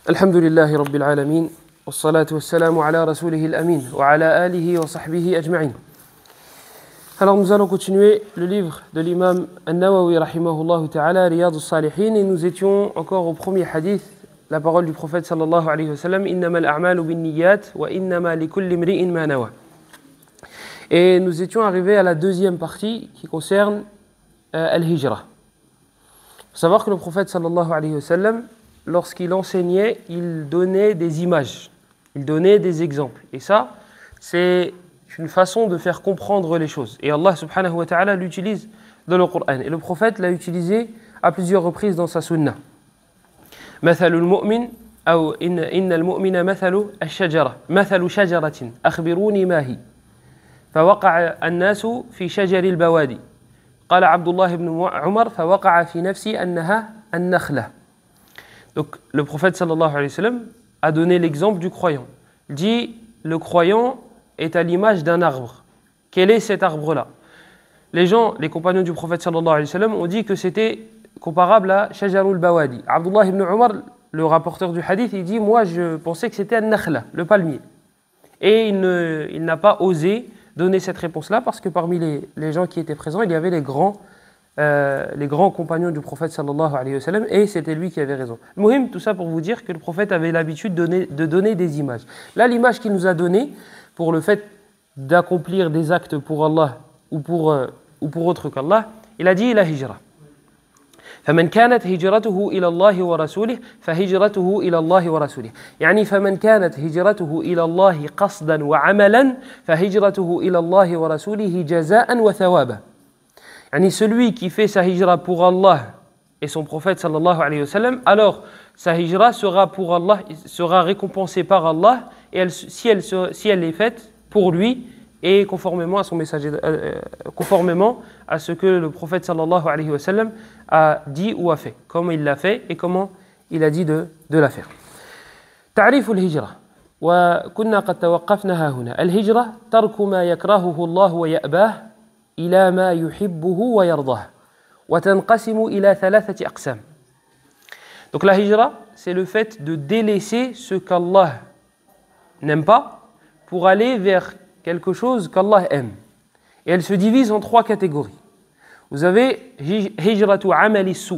الحمد لله رب العالمين والصلاة والسلام على رسوله الأمين وعلى آله وصحبه أجمعين. Alors nous allons continuer le livre de l'imam An-Nawawi rahimahullah ta'ala, Riyad al-Salihin, et nous étions encore au premier hadith, la parole du prophète sallallahu alayhi wa sallam, Innama al-a'malu bin-niyyat wa innama likulli imri'in ma nawa. Et nous étions arrivés à la deuxième partie qui concerne al-hijra. Il faut savoir que le prophète sallallahu alayhi wa sallam, lorsqu'il enseignait, il donnait des images, il donnait des exemples. Et ça, c'est une façon de faire comprendre les choses. Et Allah subhanahu wa ta'ala l'utilise dans le Coran. Et le prophète l'a utilisé à plusieurs reprises dans sa sunna. مثل المؤمن أو إن المؤمن مثل الشجرة مثل شجرة أخبروني ما هي فوقع الناس في شجر البوادي قال عبد الله بن عمر فوقع في نفسي أنها النخلة. Donc le prophète sallallahu alayhi wa sallam a donné l'exemple du croyant. Il dit le croyant est à l'image d'un arbre. Quel est cet arbre-là? Les gens, les compagnons du prophète sallallahu alayhi wa sallam ont dit que c'était comparable à Shajarul Bawadi. Abdullah ibn Umar, le rapporteur du hadith, il dit moi je pensais que c'était An-Nakhla, le palmier. Et il n'a pas osé donner cette réponse-là parce que parmi les gens qui étaient présents, il y avait les grands compagnons du prophète sallallahu alayhi wa sallam, et c'était lui qui avait raison. Muhim, tout ça pour vous dire que le prophète avait l'habitude de donner des images. Là, l'image qu'il nous a donnée pour le fait d'accomplir des actes pour Allah ou pour autre qu'Allah, il a dit la hijra. فمن كانت هجرته إلى الله ورسوله فهجرته إلى الله ورسوله يعني فمن كانت هجرته إلى الله قصدا وعملا فهجرته إلى الله ورسوله جزاء وثوابا. Yani celui qui fait sa hijra pour Allah et son prophète sallallahu alayhi wa sallam, alors sa hijra sera pour Allah, sera récompensée par Allah, et si elle est faite pour lui et conformément à son messager, conformément à ce que le prophète sallallahu alayhi wa sallam a dit ou a fait, comment il l'a fait et comment il a dit de la faire. تعريف الهجرة وكنا قد توقفنا هنا. الهجرة ترك ما يكرهه الله ويأباه إلى ما يحبه ويرضاه وتنقسم إلى ثلاثة أقسام. Donc la hijra, c'est le fait de délaisser ce qu'Allah n'aime pas pour aller vers quelque chose qu'Allah aime. Et elle se divise en trois catégories. Vous avez hijratu amali su,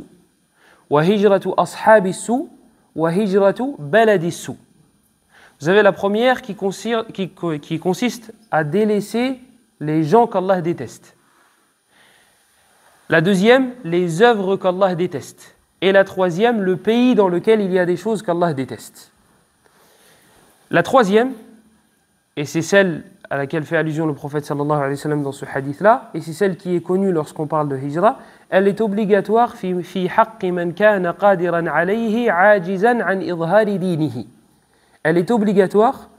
wa hijratu ashabi su, wa hijratu baladi su. Vous avez la première qui consiste à délaisser les gens qu'Allah déteste. La deuxième, les œuvres qu'Allah déteste. Et la troisième, le pays dans lequel il y a des choses qu'Allah déteste. La troisième, et c'est celle à laquelle fait allusion le prophète sallallahu alayhi wa sallam dans ce hadith-là, et c'est celle qui est connue lorsqu'on parle de hijra, elle est obligatoire fi haqqi man kana qadiran alayhi ajizan an idhari dinihi. Elle est obligatoire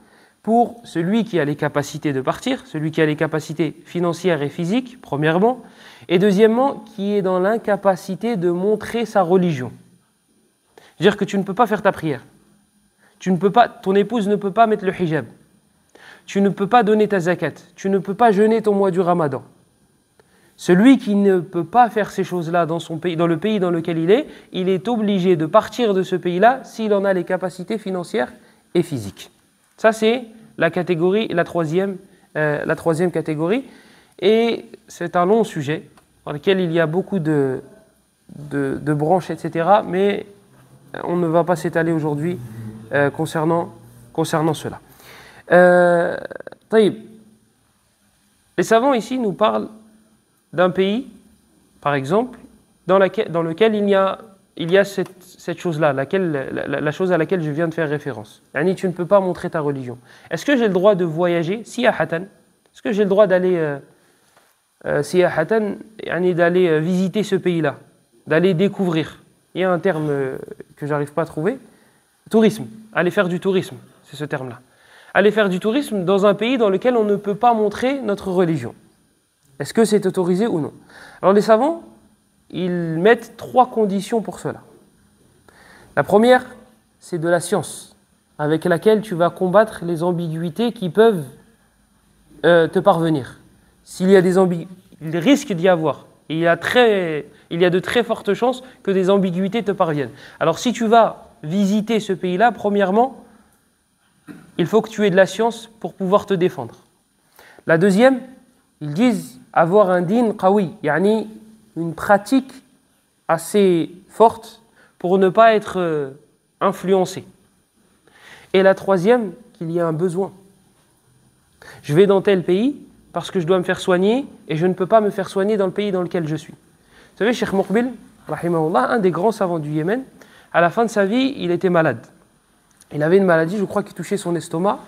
pour celui qui a les capacités de partir, celui qui a les capacités financières et physiques, premièrement, et deuxièmement, qui est dans l'incapacité de montrer sa religion. C'est-à-dire que tu ne peux pas faire ta prière. Ton épouse ne peut pas mettre le hijab. Tu ne peux pas donner ta zakat. Tu ne peux pas jeûner ton mois du Ramadan. Celui qui ne peut pas faire ces choses-là dans son pays, dans le pays dans lequel il est obligé de partir de ce pays-là s'il en a les capacités financières et physiques. Ça, c'est la troisième catégorie. Et c'est un long sujet dans lequel il y a beaucoup de branches, etc. Mais on ne va pas s'étaler aujourd'hui concernant cela. Les savants ici nous parlent d'un pays, par exemple, dans lequel il y a cette chose-là, la chose à laquelle je viens de faire référence. Yani, tu ne peux pas montrer ta religion. Est-ce que j'ai le droit de voyager siyahatan? Est-ce que j'ai le droit d'aller siyahatan, yani d'aller visiter ce pays-là, d'aller découvrir? Il y a un terme que j'arrive pas à trouver. Tourisme. Aller faire du tourisme, c'est ce terme-là. Aller faire du tourisme dans un pays dans lequel on ne peut pas montrer notre religion. Est-ce que c'est autorisé ou non? Alors les savants, ils mettent trois conditions pour cela. La première, c'est de la science, avec laquelle tu vas combattre les ambiguïtés qui peuvent te parvenir. S'il y a des ambiguïtés, il risque d'y avoir. Et il y a de très fortes chances que des ambiguïtés te parviennent. Alors si tu vas visiter ce pays-là, premièrement, il faut que tu aies de la science pour pouvoir te défendre. La deuxième, ils disent avoir un din qawi, yani une pratique assez forte pour ne pas être influencé. Et la troisième, qu'il y a un besoin. Je vais dans tel pays parce que je dois me faire soigner et je ne peux pas me faire soigner dans le pays dans lequel je suis. Vous savez, Cheikh Muqbil, rahimahullah, un des grands savants du Yémen, à la fin de sa vie, il était malade. Il avait une maladie, je crois, qui touchait son estomac,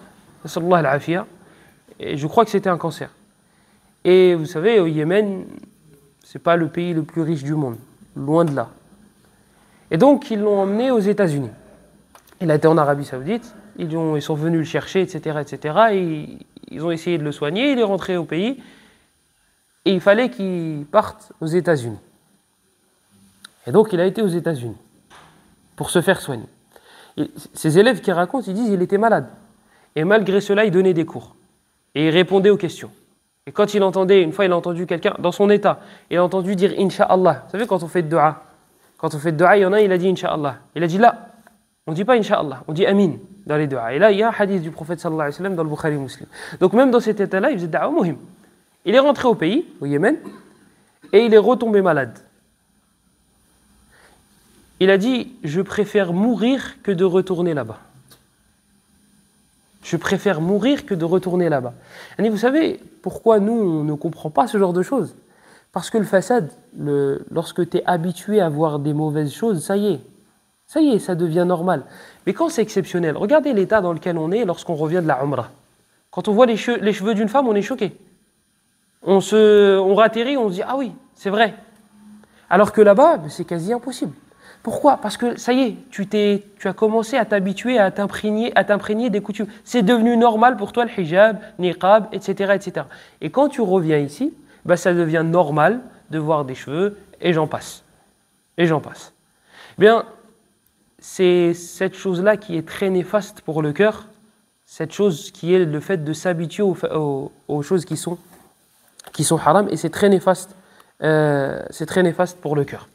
et je crois que c'était un cancer. Et vous savez, au Yémen, ce n'est pas le pays le plus riche du monde, loin de là. Et donc, ils l'ont emmené aux États-Unis. Il a été en Arabie Saoudite, ils sont venus le chercher, etc., etc. Et ils ont essayé de le soigner, il est rentré au pays, et il fallait qu'il parte aux États-Unis. Et donc, il a été aux États-Unis pour se faire soigner. Et ses élèves qui racontent, ils disent qu'il était malade. Et malgré cela, il donnait des cours. Et il répondait aux questions. Et quand il entendait, une fois il a entendu quelqu'un dans son état, il a entendu dire Inch'Allah. Vous savez, quand on fait de dua, il y en a, il a dit Inch'Allah. Il a dit là, on ne dit pas Inch'Allah, on dit Amin dans les duas. Et là, il y a un hadith du prophète sallallahu alayhi wa sallam dans le Bukhari Muslim. Donc même dans cet état-là, il faisait da'wa muhim. Il est rentré au pays, au Yémen, et il est retombé malade. Il a dit, je préfère mourir que de retourner là-bas. Je préfère mourir que de retourner là-bas. Et vous savez pourquoi nous, on ne comprend pas ce genre de choses? Parce que le fasad, lorsque tu es habitué à voir des mauvaises choses, ça y est, ça devient normal. Mais quand c'est exceptionnel, regardez l'état dans lequel on est lorsqu'on revient de la Umrah. Quand on voit les cheveux d'une femme, on est choqué. On ratterrit, on se dit, ah oui, c'est vrai. Alors que là-bas, c'est quasi impossible. Pourquoi? Parce que ça y est, tu as commencé à t'habituer, à t'imprégner des coutumes. C'est devenu normal pour toi le hijab, niqab, etc., etc. Et quand tu reviens ici, ça devient normal de voir des cheveux, et j'en passe. Et j'en passe. Bien, c'est cette chose-là qui est très néfaste pour le cœur, cette chose qui est le fait de s'habituer aux choses qui sont haram, et c'est très néfaste pour le cœur.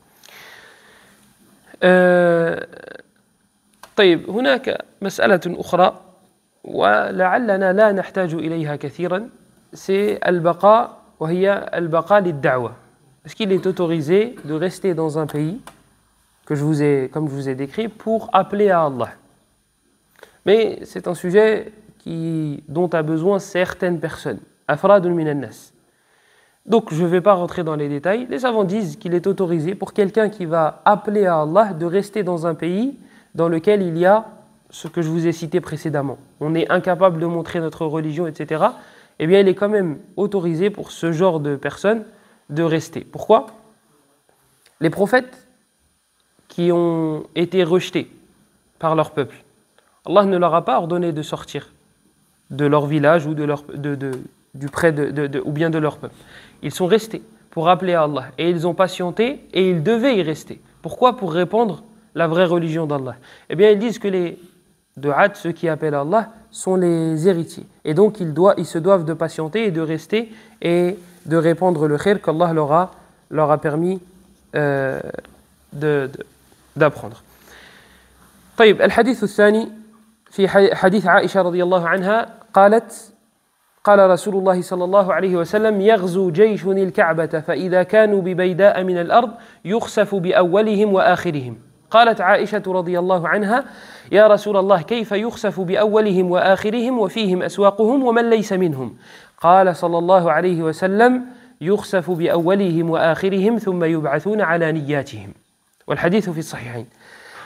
طيب هناك مسألة أخرى ولعلنا لا نحتاج إليها كثيرا c'est البقاء وهي البقاء للدعوة. Est-ce qu'il est autorisé de rester dans un pays comme je vous ai décrit pour appeler à Allah? Mais c'est un sujet dont a besoin certaines personnes. أفراد من الناس. Donc, je ne vais pas rentrer dans les détails. Les savants disent qu'il est autorisé pour quelqu'un qui va appeler à Allah de rester dans un pays dans lequel il y a ce que je vous ai cité précédemment. On est incapable de montrer notre religion, etc. Eh bien, il est quand même autorisé pour ce genre de personnes de rester. Pourquoi? Les prophètes qui ont été rejetés par leur peuple, Allah ne leur a pas ordonné de sortir de leur village ou ou bien de leur peuple. Ils sont restés pour appeler à Allah et ils ont patienté et ils devaient y rester. Pourquoi? Pour répandre la vraie religion d'Allah. Eh bien, ils disent que les du'at, ceux qui appellent à Allah, sont les héritiers. Et donc, ils se doivent de patienter et de rester et de répandre le khir qu'Allah leur a permis d'apprendre. طيب الحديث الثاني في حديث عائشة رضي الله عنها قالت قال رسول الله صلى الله عليه وسلم يغزو جيش الكعبة فإذا كانوا ببيداء من الأرض يخسف بأولهم وآخرهم قالت عائشة رضي الله عنها يا رسول الله كيف يخسف بأولهم وآخرهم وفيهم أسواقهم ومن ليس منهم قال صلى الله عليه وسلم يخسف بأولهم وآخرهم ثم يبعثون على نياتهم والحديث في الصحيحين.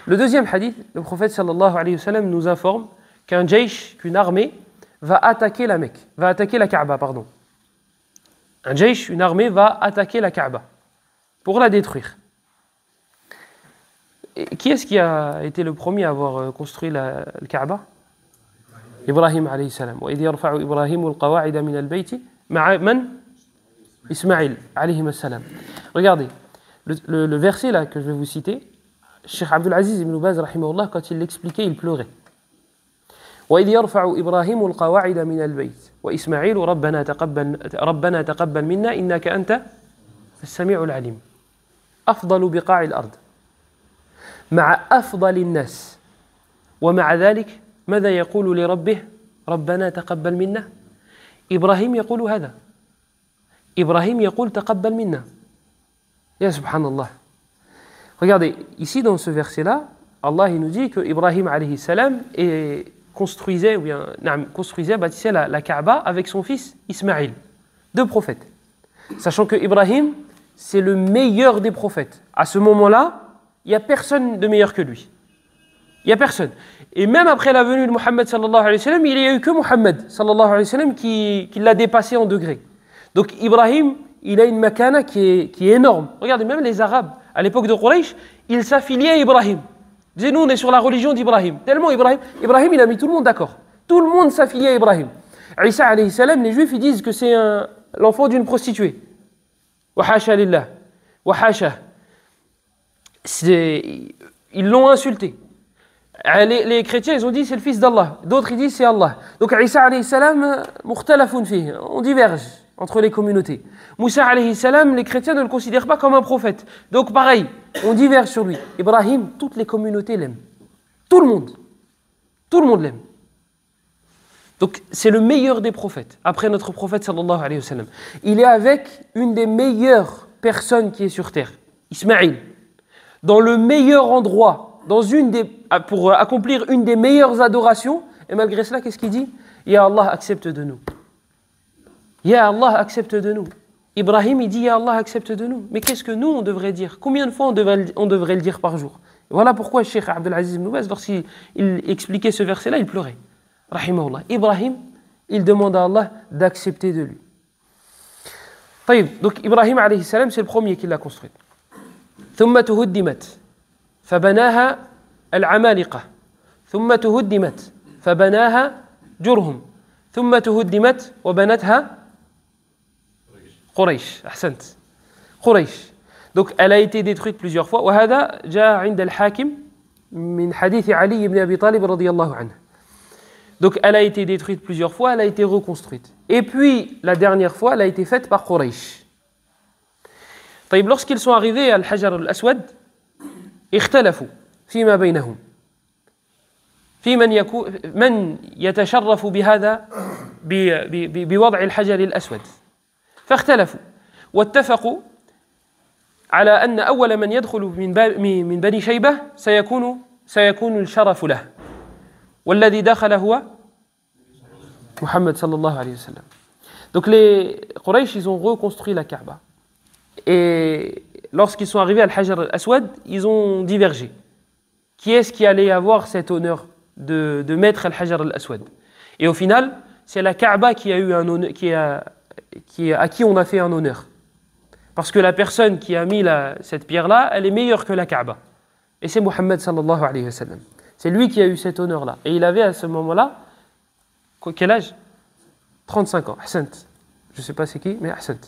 Le deuxième hadith, le prophète sallallahu alayhi wa sallam nous informe qu'une armée va attaquer la Mecque, va attaquer la Kaaba, pardon. Une armée va attaquer la Kaaba pour la détruire. Et qui est-ce qui a été le premier à avoir construit la Kaaba? Ibrahim alayhi salam. وإذ يرفع إبراهيم القواعد من البيت مع من؟ Ismaïl alayhi salam. Regardez, le verset là que je vais vous citer, Cheikh Abdul Aziz ibn Baz rahimahullah, quand il l'expliquait, il pleurait. وإذ يرفع إبراهيم القواعد من البيت وإسماعيل ربنا تقبل منا إنك أنت السميع العليم أفضل بقاع الأرض مع أفضل الناس ومع ذلك ماذا يقول لربه ربنا تقبل منا إبراهيم يقول هذا إبراهيم يقول تقبل منا يا سبحان الله. Regardez, ici dans ce verset-là, Allah il nous dit que Ibrahim alayhi salam construisait, bâtissait la Kaaba avec son fils Ismaïl, deux prophètes. Sachant que Ibrahim, c'est le meilleur des prophètes. À ce moment-là, il n'y a personne de meilleur que lui. Il n'y a personne. Et même après la venue de Mohammed sallallahu alayhi wa sallam, il n'y a eu que Mohammed sallallahu alayhi wa sallam qui l'a dépassé en degrés. Donc Ibrahim, il a une makana qui est énorme. Regardez, même les Arabes, à l'époque de Quraysh, ils s'affiliaient à Ibrahim. Ils disaient, nous on est sur la religion d'Ibrahim. Tellement Ibrahim, il a mis tout le monde d'accord. Tout le monde s'affiliait à Ibrahim. Isa alayhi salam, les Juifs, ils disent que c'est l'enfant d'une prostituée. Wa hasha lillah. Wa hasha. Ils l'ont insulté. Les chrétiens, ils ont dit c'est le fils d'Allah. D'autres, ils disent c'est Allah. Donc, Isa alayhi salam, mukhtalafun fihi. On diverge entre les communautés. Moussa alayhi salam, les chrétiens ne le considèrent pas comme un prophète. Donc, pareil, on diverge sur lui. Ibrahim, toutes les communautés l'aiment. Tout le monde. Tout le monde l'aime. Donc, c'est le meilleur des prophètes. Après notre prophète, sallallahu alayhi wa sallam. Il est avec une des meilleures personnes qui est sur terre. Ismaïl. Dans le meilleur endroit. Pour accomplir une des meilleures adorations, et malgré cela, qu'est-ce qu'il dit? Ya Allah, accepte de nous. Ya Allah, accepte de nous. Ibrahim, il dit Ya Allah, accepte de nous. Mais qu'est-ce que nous, on devrait dire? Combien de fois on devrait le dire par jour? Et voilà pourquoi le Cheikh Abdelaziz Ibn Baz, lorsqu'il expliquait ce verset-là, il pleurait. Rahimahullah. Ibrahim, il demande à Allah d'accepter de lui. Donc Ibrahim, alayhi salam, c'est le premier qui l'a construit. ثم تهدمت فبناها العمالقة ثم تهدمت فبناها جرهم ثم تهدمت وبنتها قريش. أحسنت. قريش. Donc elle a été détruite plusieurs fois. وهذا جاء عند الحاكم من حديث علي بن أبي طالب رضي الله عنه. Donc elle a été détruite plusieurs fois, elle a été reconstruite. Et puis la dernière fois, elle a été faite par Quraysh. Lorsqu'ils sont arrivés à Al-Hajar al-Aswad, اختلفوا فيما بينهم في من يتشرف بهذا بوضع الحجر الأسود فاختلفوا واتفقوا على أن أول من يدخل من بني شيبة سيكون الشرف له والذي دخل هو محمد صلى الله عليه وسلم. Donc les Quraysh, ils ont reconstruit la Kaaba. Et lorsqu'ils sont arrivés à Al-Hajar al-Aswad, ils ont divergé. Qui est-ce qui allait avoir cet honneur de mettre Al-Hajar al-Aswad? Et au final, c'est la Kaaba qui a eu un honneur, à qui on a fait un honneur. Parce que la personne qui a mis cette pierre-là, elle est meilleure que la Kaaba. Et c'est Muhammad sallallahu alayhi wa sallam. C'est lui qui a eu cet honneur-là. Et il avait à ce moment-là, quel âge? 35 ans. Ahsant. Je ne sais pas c'est qui, mais Ahsant.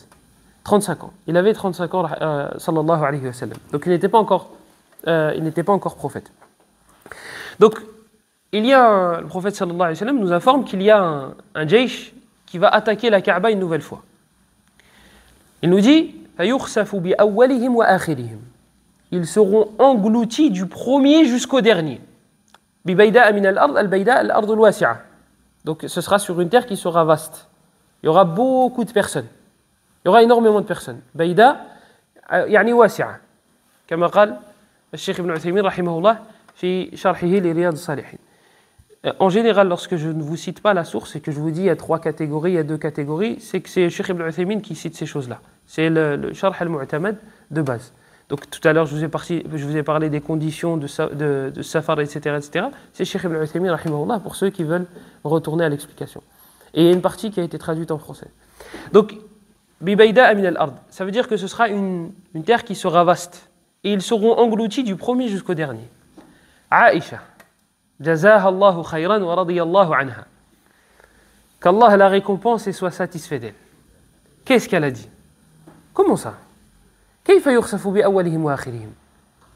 35 ans. Il avait 35 ans, sallallahu alayhi wa sallam. Donc il n'était pas encore prophète. Donc, le prophète sallallahu alayhi wa sallam nous informe qu'il y a un jaysh qui va attaquer la Kaaba une nouvelle fois. Il nous dit فَيُخْسَفُ بِأَوَّلِهِمْ وَآخِرِهِمْ. Ils seront engloutis du premier jusqu'au dernier. بِبَيْدَاءَ مِنَ الْأَرْضِ الْبَيْدَاءَ الْأَرْضُ الْوَاسِعَةِ. Donc ce sera sur une terre qui sera vaste. Il y aura beaucoup de personnes. Il y aura énormément de personnes. Baïda, يعني واسعة. كما قال الشيخ ابن عثيمين رحمه الله في شرحه لرياض الصالحين. En général, lorsque je ne vous cite pas la source et que je vous dis il y a 3 catégories, il y a 2 catégories, c'est que c'est Cheikh Ibn Uthaymin qui cite ces choses-là. C'est le Sharh al-Mu'tamad de base. Donc tout à l'heure, je vous ai parlé des conditions de safar, etc., etc. C'est Cheikh Ibn Uthaymin rahimahullah pour ceux qui veulent retourner à l'explication. Et il y a une partie qui a été traduite en français. Donc, Bibayda min al-ard, ça veut dire que ce sera une terre qui sera vaste. Et ils seront engloutis du premier jusqu'au dernier. Aïcha, jazaha Allahu khayran wa radiyallahu anha. Qu'Allah la récompense et soit satisfait d'elle. Qu'est-ce qu'elle a dit? Comment ça? Kayfa yukhsafu bi awwalihim wa akhirihim?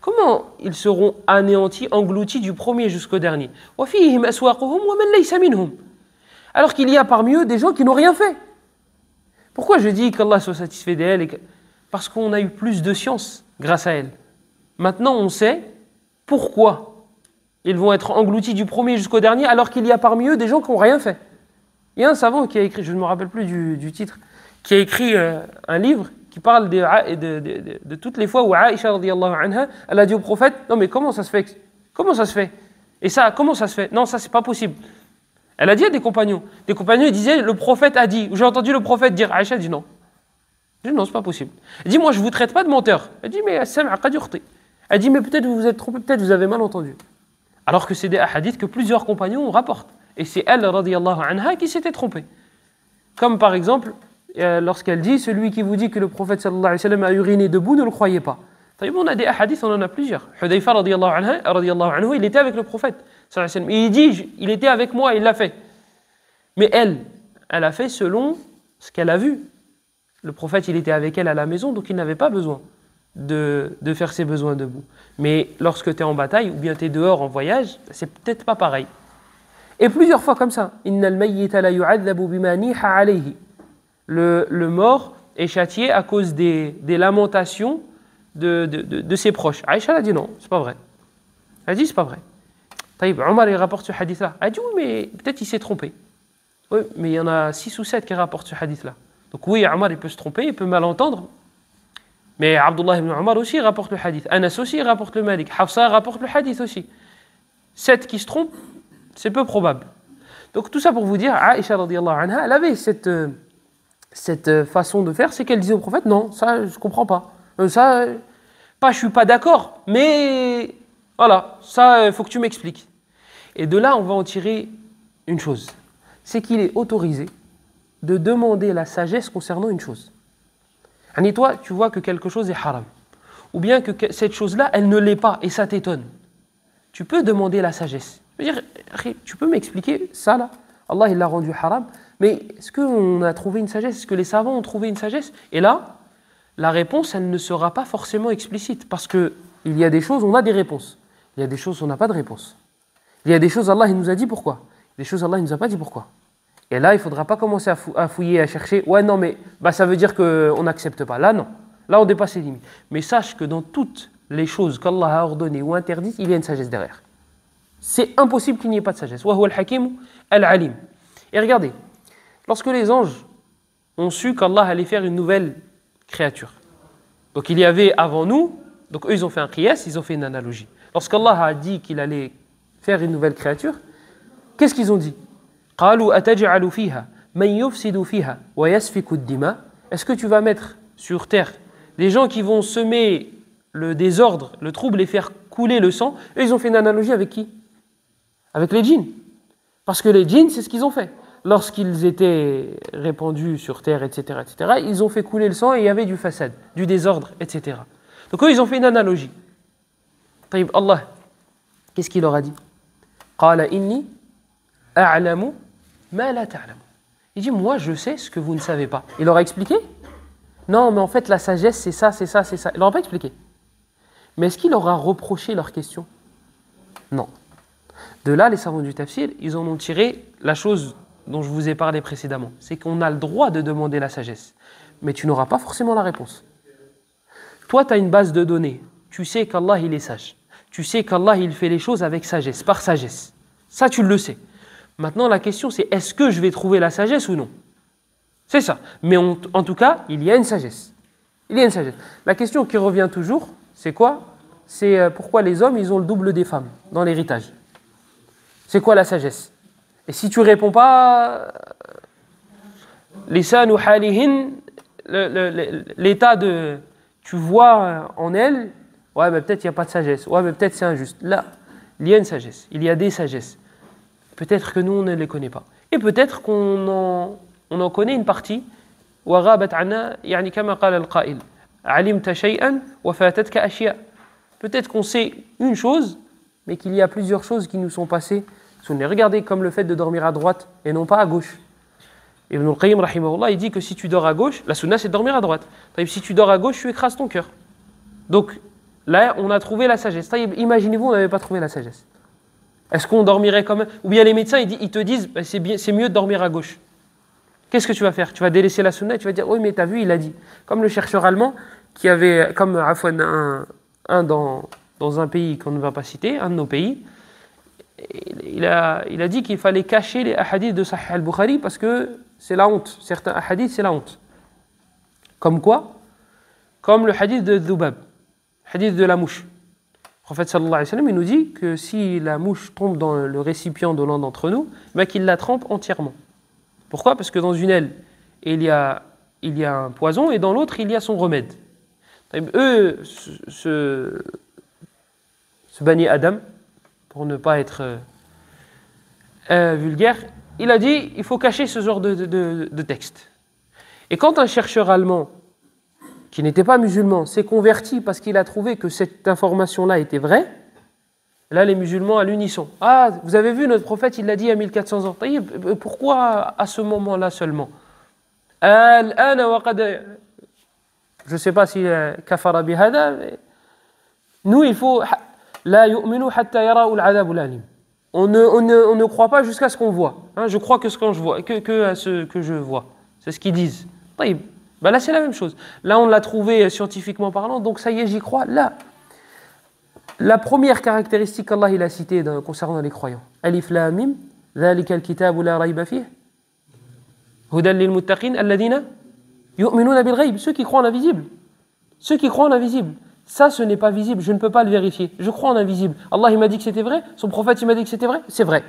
Comment ils seront anéantis, engloutis du premier jusqu'au dernier? Wa fihim aswaquhum wa man laysa minhum. Alors qu'il y a parmi eux des gens qui n'ont rien fait. Pourquoi je dis qu'Allah soit satisfait d'elle? Parce qu'on a eu plus de science grâce à elle. Maintenant, on sait pourquoi ils vont être engloutis du premier jusqu'au dernier, alors qu'il y a parmi eux des gens qui n'ont rien fait. Il y a un savant qui a écrit, je ne me rappelle plus du titre, qui a écrit un livre qui parle de toutes les fois où Aïcha radiyallahu anha, elle a dit au prophète, non mais comment ça se fait? Comment ça se fait? Et ça, comment ça se fait? Non, ça c'est pas possible. Elle a dit à des compagnons. Des compagnons, ils disaient, le prophète a dit. J'ai entendu le prophète dire. Aïcha dit non. Elle dit non, c'est pas possible. Elle dit, moi je vous traite pas de menteur. Elle dit, mais elle dit, mais peut-être vous vous êtes trompé, peut-être vous avez mal entendu. Alors que c'est des hadiths que plusieurs compagnons rapportent. Et c'est elle, radiyallahu anha, qui s'était trompée. Comme par exemple, lorsqu'elle dit, celui qui vous dit que le prophète sallallahu alayhi wa sallam a uriné debout, ne le croyez pas. On a des hadiths, on en a plusieurs. Hudayfa radiyallahu anhu, il était avec le prophète sallallahu alayhi wa sallam. Et il dit, il était avec moi, il l'a fait. Mais elle a fait selon ce qu'elle a vu. Le prophète, il était avec elle à la maison, donc il n'avait pas besoin de faire ses besoins debout. Mais lorsque tu es en bataille, ou bien tu es dehors en voyage, c'est peut-être pas pareil. Et plusieurs fois comme ça. Innal mayyita la yu'adhabu bima niha alayhi. Le mort est châtié à cause des lamentations de ses proches. Aïcha a dit non, c'est pas vrai. Elle a dit c'est pas vrai. Taïb, Omar il rapporte ce hadith-là. Elle a dit oui, mais peut-être il s'est trompé. Oui, mais il y en a 6 ou 7 qui rapportent ce hadith-là. Donc oui, Omar il peut se tromper, il peut mal entendre. Mais Abdullah ibn Omar aussi rapporte le hadith. Anas aussi rapporte le Malik. Hafsa rapporte le hadith aussi. 7 qui se trompent, c'est peu probable. Donc tout ça pour vous dire, Aïcha radiyallahu anha, elle avait cette façon de faire, c'est qu'elle disait au prophète, non, ça je comprends pas. Ça, je suis pas d'accord, mais voilà, ça, il faut que tu m'expliques. Et de là, on va en tirer une chose. C'est qu'il est autorisé de demander la sagesse concernant une chose. Et toi, tu vois que quelque chose est haram. Ou bien que cette chose-là, elle ne l'est pas, et ça t'étonne. Tu peux demander la sagesse. Je veux dire, tu peux m'expliquer ça là? Allah, il l'a rendu haram. Mais est-ce qu'on a trouvé une sagesse? Est-ce que les savants ont trouvé une sagesse? Et là, la réponse, elle ne sera pas forcément explicite. Parce qu'il y a des choses, on a des réponses. Il y a des choses, on n'a pas de réponse. Il y a des choses, Allah, il nous a dit pourquoi. Des choses, Allah, il ne nous a pas dit pourquoi. Et là, il ne faudra pas commencer à fouiller, à chercher. Ouais, non, mais ça veut dire qu'on n'accepte pas. Là, non. Là, on dépasse les limites. Mais sache que dans toutes les choses qu'Allah a ordonnées ou interdites, il y a une sagesse derrière. C'est impossible qu'il n'y ait pas de sagesse. Wa huwa al-hakim al-alim. Et regardez, lorsque les anges ont su qu'Allah allait faire une nouvelle créature. Donc il y avait avant nous, donc eux ils ont fait un qiyas, ils ont fait une analogie. Lorsqu'Allah a dit qu'il allait faire une nouvelle créature, qu'est-ce qu'ils ont dit? قالوا أتجعل فيها من يفسد فيها ويسفك الدماء. Est-ce que tu vas mettre sur terre des gens qui vont semer le désordre, le trouble et faire couler le sang? Eux ils ont fait une analogie avec qui? Avec les djinns. Parce que les djinns, c'est ce qu'ils ont fait. Lorsqu'ils étaient répandus sur terre, etc., ils ont fait couler le sang et il y avait du fasad, du désordre, etc. Donc eux, ils ont fait une analogie. Taïb, Allah, qu'est-ce qu'il leur a dit? Qala inni a'lamu ma la ta'lamu. Il dit, moi, je sais ce que vous ne savez pas. Il leur a expliqué? Non, mais en fait, la sagesse, c'est ça, c'est ça, c'est ça. Il leur a pas expliqué. Mais est-ce qu'il leur a reproché leur question? Non. De là, les savants du tafsir, ils en ont tiré la chose dont je vous ai parlé précédemment. C'est qu'on a le droit de demander la sagesse. Mais tu n'auras pas forcément la réponse. Toi, tu as une base de données. Tu sais qu'Allah, il est sage. Tu sais qu'Allah, il fait les choses avec sagesse, par sagesse. Ça, tu le sais. Maintenant, la question, c'est est-ce que je vais trouver la sagesse ou non? C'est ça. Mais en tout cas, il y a une sagesse. Il y a une sagesse. La question qui revient toujours, c'est quoi? C'est pourquoi les hommes, ils ont le double des femmes dans l'héritage. C'est quoi la sagesse? Et si tu réponds pas, lisanu halihin, l'état de, tu vois en elle, ouais, mais peut-être il n'y a pas de sagesse, ouais, mais peut-être c'est injuste. Là, il y a une sagesse, il y a des sagesses. Peut-être que nous, on ne les connaît pas. Et peut-être qu'on en connaît une partie. وغابت عنا يعني كما قال القائل علمت شيئا وفاتتك أشياء. Peut-être qu'on sait une chose, mais qu'il y a plusieurs choses qui nous sont passées. Regardez comme le fait de dormir à droite et non pas à gauche. Ibn al-Qayyim, rahimahullah, il dit que si tu dors à gauche, la sunna c'est de dormir à droite. Si tu dors à gauche, tu écrases ton cœur. Donc là, on a trouvé la sagesse. Imaginez-vous, on n'avait pas trouvé la sagesse. Est-ce qu'on dormirait quand même? Ou bien les médecins, ils te disent, bah, c'est mieux de dormir à gauche. Qu'est-ce que tu vas faire? Tu vas délaisser la sunna et tu vas dire, oui, mais t'as vu, il a dit. Comme le chercheur allemand, qui avait, comme Afwan, dans un pays qu'on ne va pas citer, un de nos pays, il a dit qu'il fallait cacher les hadiths de Sahih al-Bukhari parce que c'est la honte. Certains hadiths, c'est la honte. Comme quoi? Comme le hadith de Dhubab, hadith de la mouche. Le prophète sallallahu alayhi wa sallam, il nous dit que si la mouche tombe dans le récipient de l'un d'entre nous, ben qu'il la trempe entièrement. Pourquoi? Parce que dans une aile, il y a un poison et dans l'autre, il y a son remède. Eux, ce Bani Adam, pour ne pas être vulgaire, il a dit il faut cacher ce genre de texte. Et quand un chercheur allemand, qui n'était pas musulman, s'est converti parce qu'il a trouvé que cette information-là était vraie, là les musulmans à l'unisson. Ah, vous avez vu, notre prophète, il l'a dit il y a 1400 ans. Pourquoi à ce moment-là seulement? Je ne sais pas si kafara bihada, mais nous, il faut la yu'minu hatta yara'u al-'adab al-alim. On ne croit pas jusqu'à ce qu'on voit. Je crois que ce que je vois, que ce que je vois. C'est ce qu'ils disent. Ben là, c'est la même chose. Là, on l'a trouvé scientifiquement parlant, donc ça y est, j'y crois. Là, la première caractéristique qu'Allah il a citée concernant les croyants. Alif Lam Mim, dhalika al-kitabu la rayba fihi, hudan lil muttaqin alladhina yu'minuna bil ghayb. Ceux qui croient en l'invisible. Ceux qui croient en l'invisible. Ça, ce n'est pas visible, je ne peux pas le vérifier. Je crois en l'invisible. Allah, il m'a dit que c'était vrai, son prophète, il m'a dit que c'était vrai, c'est vrai.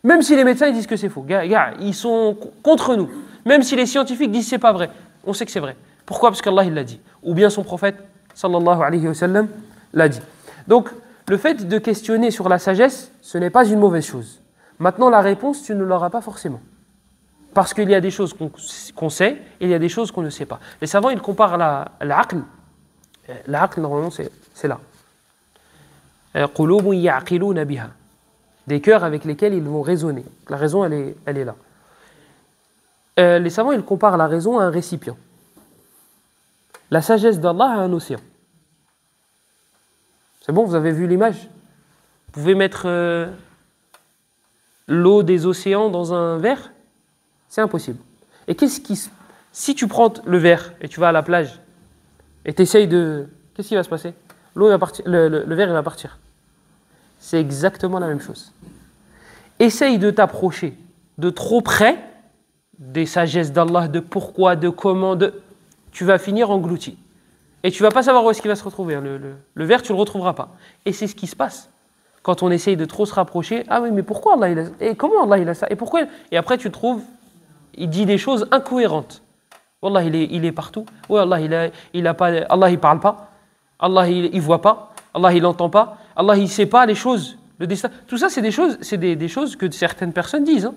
Même si les médecins ils disent que c'est faux. Gars, ils sont contre nous. Même si les scientifiques disent que c'est pas vrai. On sait que c'est vrai. Pourquoi? Parce qu'Allah il l'a dit. Ou bien son prophète, sallallahu alayhi wa sallam, l'a dit. Donc, le fait de questionner sur la sagesse, ce n'est pas une mauvaise chose. Maintenant, la réponse, tu ne l'auras pas forcément. Parce qu'il y a des choses qu'on sait et il y a des choses qu'on ne sait pas. Les savants, ils comparent l'aql. L'aql, normalement, c'est là. Qulubun ya'qiluna biha. Des cœurs avec lesquels ils vont raisonner. La raison, elle est là. Les savants, ils comparent la raison à un récipient. La sagesse d'Allah à un océan. C'est bon, vous avez vu l'image? Vous pouvez mettre l'eau des océans dans un verre? C'est impossible. Et si tu prends le verre et tu vas à la plage et tu essayes de... Qu'est-ce qui va se passer? L'eau va partir, le verre il va partir. C'est exactement la même chose. Essaye de t'approcher de trop près des sagesses d'Allah, de pourquoi, de comment, tu vas finir englouti. Et tu ne vas pas savoir où est-ce qu'il va se retrouver. Le verre, tu ne le retrouveras pas. Et c'est ce qui se passe. Quand on essaye de trop se rapprocher, ah oui, mais pourquoi Allah il a ça? Et comment Allah il a ça? Et pourquoi? Et après tu trouves, il dit des choses incohérentes. Wallah, il est partout. Ouais, Allah, il a pas, Allah il parle pas. Allah il voit pas. Allah il entend pas. Allah il sait pas les choses. Le destin. Tout ça, c'est des choses que certaines personnes disent.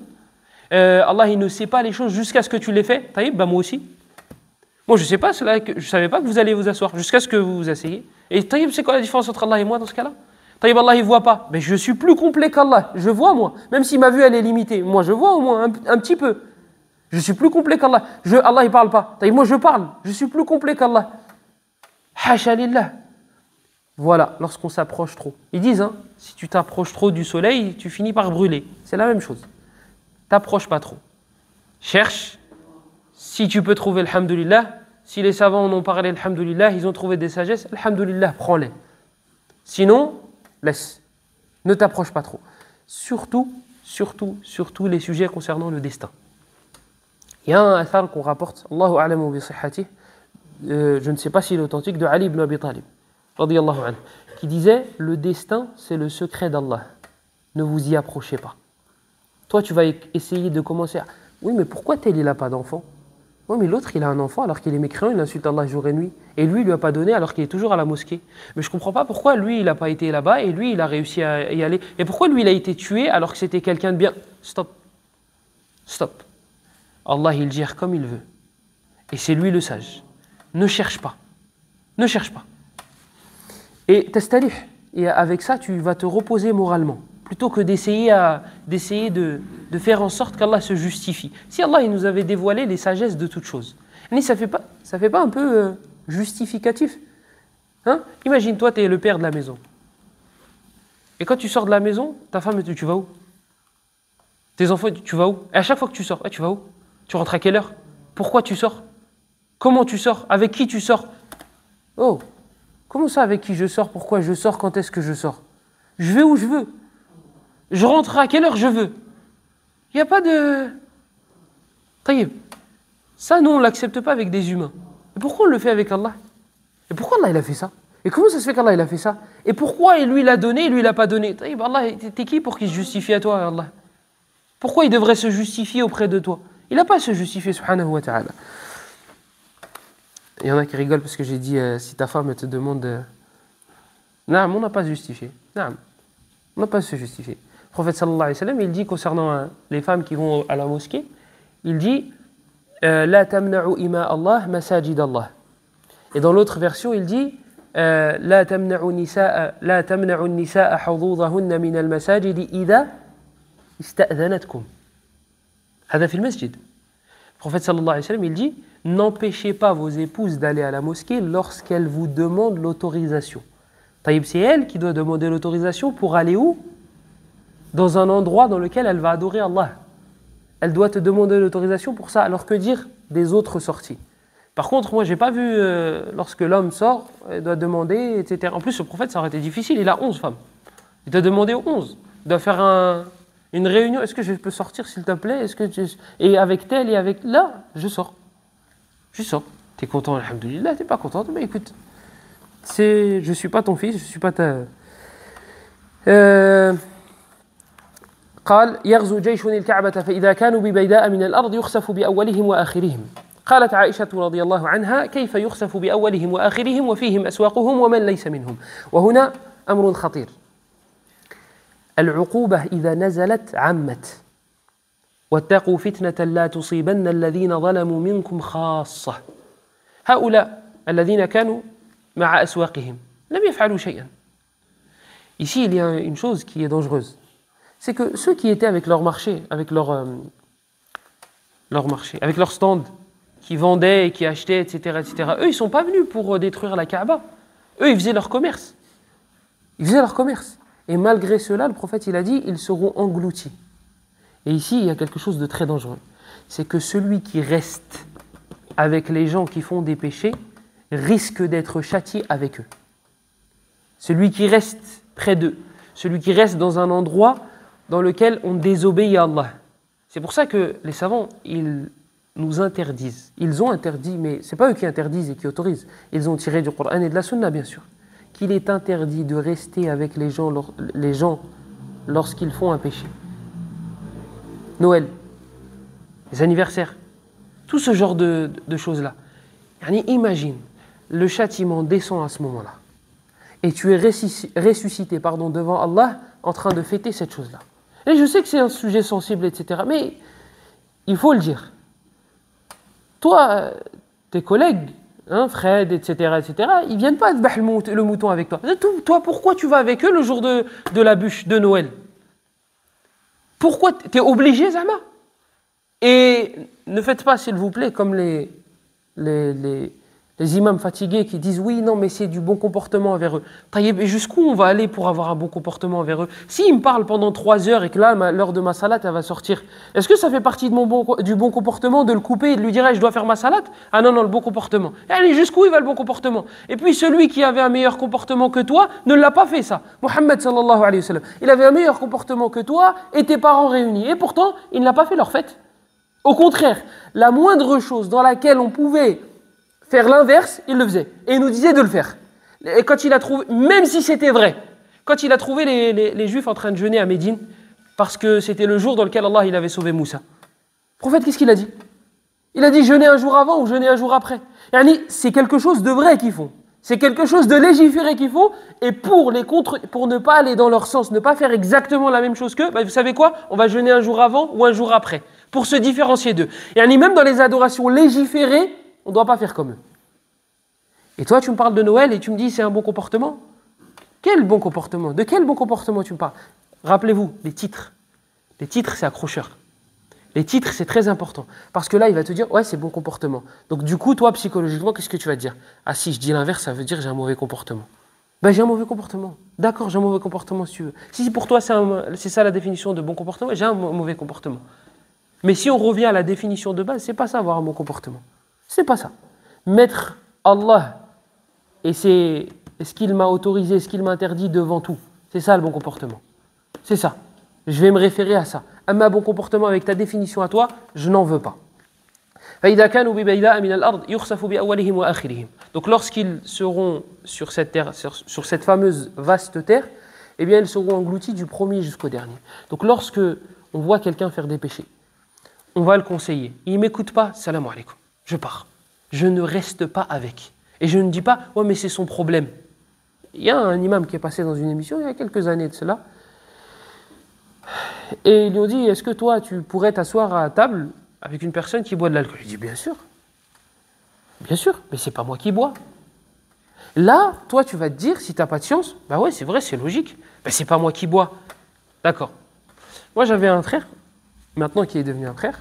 Allah il ne sait pas les choses jusqu'à ce que tu les fais. Taïb, bah moi aussi. Moi je sais pas cela, je savais pas que vous allez vous asseoir jusqu'à ce que vous vous asseyez. Et Taïb, c'est quoi la différence entre Allah et moi dans ce cas-là? Taïb, Allah il voit pas. Mais je suis plus complet qu'Allah. Je vois moi. Même si ma vue elle est limitée, moi je vois au moins un petit peu. Je suis plus complet qu'Allah. Allah il parle pas. Taïb, moi je parle. Je suis plus complet qu'Allah. Hasha lillah. Voilà, lorsqu'on s'approche trop. Ils disent, si tu t'approches trop du soleil, tu finis par brûler. C'est la même chose. T'approche pas trop. Cherche. Si tu peux trouver alhamdulillah, si les savants en ont parlé alhamdulillah, ils ont trouvé des sagesses, alhamdulillah, prends-les. Sinon, laisse. Ne t'approche pas trop. Surtout les sujets concernant le destin. Il y a un athar qu'on rapporte, Allahu a'lamu bi sihhatih, je ne sais pas s'il est authentique, de Ali ibn Abi Talib, radiyallahu anhu, qui disait, le destin, c'est le secret d'Allah. Ne vous y approchez pas. Toi, tu vas essayer de commencer à... Oui, mais pourquoi tel, il n'a pas d'enfant? Oui, mais l'autre, il a un enfant alors qu'il est mécréant, il insulte Allah jour et nuit. Et lui, il lui a pas donné alors qu'il est toujours à la mosquée. Mais je ne comprends pas pourquoi lui, il n'a pas été là-bas et lui, il a réussi à y aller. Et pourquoi lui, il a été tué alors que c'était quelqu'un de bien? Stop. Stop. Allah, il gère comme il veut. Et c'est lui le sage. Ne cherche pas. Ne cherche pas. Et tastalih. Et avec ça, tu vas te reposer moralement. Plutôt que d'essayer de faire en sorte qu'Allah se justifie. Si Allah il nous avait dévoilé les sagesses de toutes choses, ça fait pas un peu justificatif? Imagine-toi, tu es le père de la maison. Et quand tu sors de la maison, ta femme, tu vas où? Tes enfants, tu vas où? Et à chaque fois que tu sors, tu vas où? Tu rentres à quelle heure? Pourquoi tu sors? Comment tu sors? Avec qui tu sors? Oh, comment ça avec qui je sors? Pourquoi je sors? Quand est-ce que je sors? Je vais où je veux. Je rentre à quelle heure je veux. Il n'y a pas de... Taïb. Ça, nous, on ne l'accepte pas avec des humains. Et pourquoi on le fait avec Allah? Et pourquoi Allah, il a fait ça? Et comment ça se fait qu'Allah, il a fait ça? Et pourquoi lui, il a donné et lui, il n'a pas donné? Taïb, Allah, t'es qui pour qu'il se justifie à toi, Allah? Pourquoi il devrait se justifier auprès de toi? Il n'a pas à se justifier, subhanahu wa ta'ala. Il y en a qui rigolent parce que j'ai dit, si ta femme te demande... Non, on n'a pas à se justifier. Non, on n'a pas à se justifier. Le prophète sallallahu alayhi wa sallam, il dit concernant les femmes qui vont à la mosquée, il dit La tamna'u ima Allah masajid Allah. Et dans l'autre version, il dit La tamna'u nisa'a hududahunna min al-masajid idha ista'dhanatkum. Hada fi al-masjid. Le prophète sallallahu alayhi wa sallam, il dit N'empêchez pas vos épouses d'aller à la mosquée lorsqu'elles vous demandent l'autorisation. Taïb, c'est elle qui doit demander l'autorisation pour aller où? Dans un endroit dans lequel elle va adorer Allah. Elle doit te demander l'autorisation pour ça. Alors que dire des autres sorties? Par contre, moi, je n'ai pas vu lorsque l'homme sort, il doit demander, etc. En plus, le prophète, ça aurait été difficile. Il a 11 femmes. Il doit demander aux 11. Il doit faire une réunion. Est-ce que je peux sortir, s'il te plaît? Et avec tel et avec... Là, je sors. Je sors. Tu es content, alhamdoulilah. Tu n'es pas contente, mais écoute, je ne suis pas ton fils, je ne suis pas ta... قال يغزو جيش الكعبة فإذا كانوا ببيداء من الأرض يخسف بأولهم وآخرهم قالت عائشة رضي الله عنها كيف يخسف بأولهم وآخرهم وفيهم أسواقهم ومن ليس منهم وهنا أمر خطير العقوبة إذا نزلت عمت واتقوا فتنة لا تصيبن الذين ظلموا منكم خاصة هؤلاء الذين كانوا مع أسواقهم لم يفعلوا شيئا. Ici, il y a une chose qui est dangereuse. C'est que ceux qui étaient avec leur marché, avec leur marché, avec leur stand, qui vendaient et qui achetaient, etc., eux, ils ne sont pas venus pour détruire la Kaaba. Eux, ils faisaient leur commerce. Ils faisaient leur commerce. Et malgré cela, le prophète, il a dit, ils seront engloutis. Et ici, il y a quelque chose de très dangereux. C'est que celui qui reste avec les gens qui font des péchés risque d'être châtié avec eux. Celui qui reste près d'eux, celui qui reste dans un endroit dans lequel on désobéit à Allah. C'est pour ça que les savants, ils nous interdisent. Ils ont interdit, mais ce n'est pas eux qui interdisent et qui autorisent. Ils ont tiré du Coran et de la Sunna, bien sûr. Qu'il est interdit de rester avec les gens lorsqu'ils font un péché. Noël, les anniversaires, tout ce genre de choses-là. Imagine, le châtiment descend à ce moment-là. Et tu es ressuscité devant Allah en train de fêter cette chose-là. Et je sais que c'est un sujet sensible, etc. Mais il faut le dire. Toi, tes collègues, Fred, etc., ils ne viennent pas te battre le mouton avec toi. Toi, pourquoi tu vas avec eux le jour de la bûche de Noël? Pourquoi? Tu es obligé, Zama? Et ne faites pas, s'il vous plaît, comme les imams fatigués qui disent oui, non, mais c'est du bon comportement envers eux. Et jusqu'où on va aller pour avoir un bon comportement envers eux? S'ils me parlent pendant 3 heures et que là, l'heure de ma salate, elle va sortir, est-ce que ça fait partie de du bon comportement de le couper et de lui dire je dois faire ma salate? Ah non, le bon comportement. Et allez, jusqu'où il va le bon comportement? Et puis celui qui avait un meilleur comportement que toi ne l'a pas fait ça. Mohammed sallallahu alayhi wa sallam, il avait un meilleur comportement que toi et tes parents réunis. Et pourtant, il n'a pas fait leur fête. Au contraire, la moindre chose dans laquelle on pouvait faire l'inverse, il le faisait. Et il nous disait de le faire. Et quand il a trouvé, même si c'était vrai, quand il a trouvé les Juifs en train de jeûner à Médine, parce que c'était le jour dans lequel Allah il avait sauvé Moussa. Le prophète, qu'est-ce qu'il a dit? Il a dit jeûner un jour avant ou jeûner un jour après. C'est quelque chose de vrai qu'ils font. C'est quelque chose de légiféré qu'ils font. Et pour ne pas aller dans leur sens, ne pas faire exactement la même chose qu'eux, vous savez quoi? On va jeûner un jour avant ou un jour après. Pour se différencier d'eux. Même dans les adorations légiférées, on ne doit pas faire comme eux. Et toi, tu me parles de Noël et tu me dis c'est un bon comportement? Quel bon comportement? De quel bon comportement tu me parles? Rappelez-vous, les titres. Les titres, c'est accrocheur. Les titres, c'est très important. Parce que là, il va te dire, ouais, c'est bon comportement. Donc du coup, toi, psychologiquement, qu'est-ce que tu vas te dire? Ah si, je dis l'inverse, ça veut dire j'ai un mauvais comportement. J'ai un mauvais comportement. D'accord, j'ai un mauvais comportement si tu veux. Si pour toi, c'est ça la définition de bon comportement, j'ai un mauvais comportement. Mais si on revient à la définition de base, c'est pas ça avoir un bon comportement. C'est pas ça. Mettre Allah et ce qu'il m'a autorisé, ce qu'il m'a interdit devant tout, c'est ça le bon comportement. C'est ça. je vais me référer à ça. Un bon comportement avec ta définition à toi, je n'en veux pas. Donc lorsqu'ils seront sur cette terre, sur cette fameuse vaste terre, eh bien ils seront engloutis du premier jusqu'au dernier. Donc lorsque on voit quelqu'un faire des péchés, on va le conseiller. Il ne m'écoute pas, salam alaikum, je pars. Je ne reste pas avec. Et je ne dis pas, ouais mais c'est son problème. Il y a un imam qui est passé dans une émission il y a quelques années de cela, et ils lui ont dit, est-ce que toi tu pourrais t'asseoir à table avec une personne qui boit de l'alcool? Il dit, bien sûr, mais c'est pas moi qui bois. Là, toi tu vas te dire, si tu n'as pas de science, bah ouais c'est vrai, c'est logique, mais c'est pas moi qui bois. D'accord. Moi j'avais un frère, maintenant qui est devenu un frère,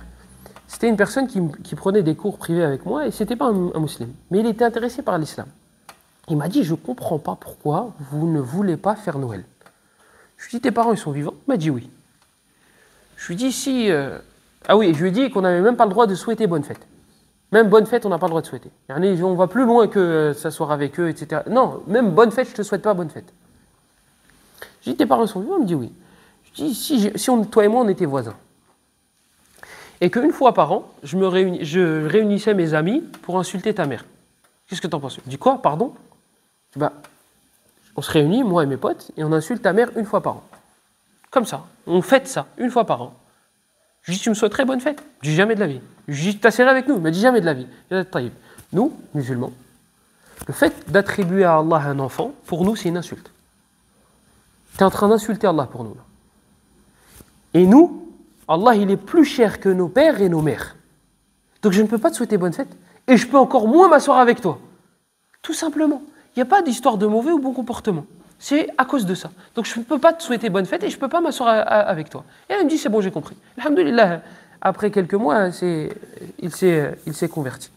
c'était une personne qui prenait des cours privés avec moi, et c'était pas un musulman, mais il était intéressé par l'islam. Il m'a dit, je ne comprends pas pourquoi vous ne voulez pas faire Noël. Je lui ai dit, tes parents, ils sont vivants? Il m'a dit oui. Je lui ai dit, si... Ah oui, je lui ai dit qu'on n'avait même pas le droit de souhaiter bonne fête. Même bonne fête, on n'a pas le droit de souhaiter. On va plus loin que s'asseoir avec eux, etc. Non, même bonne fête, je ne te souhaite pas bonne fête. Je lui ai dit, tes parents sont vivants? Il me dit oui. Je lui ai dit, si toi et moi, on était voisins, et qu'une fois par an, je réunissais mes amis pour insulter ta mère. Qu'est-ce que tu en penses? Il dit quoi, pardon? Bah, on se réunit, moi et mes potes, et on insulte ta mère une fois par an. Comme ça, on fête ça, une fois par an. Je dis, tu me souhaiterais bonne fête? Je dis, jamais de la vie. Je dis, t'assierais avec nous? Il m'a dit, jamais de la vie. Nous, musulmans, le fait d'attribuer à Allah un enfant, pour nous, c'est une insulte. Tu es en train d'insulter Allah pour nous. Là. Et nous, Allah, il est plus cher que nos pères et nos mères. Donc je ne peux pas te souhaiter bonne fête, et je peux encore moins m'asseoir avec toi. Tout simplement. Il n'y a pas d'histoire de mauvais ou bon comportement. C'est à cause de ça. Donc je ne peux pas te souhaiter bonne fête et je ne peux pas m'asseoir avec toi. Et elle me dit, c'est bon, j'ai compris. Alhamdulillah, après quelques mois, il s'est converti.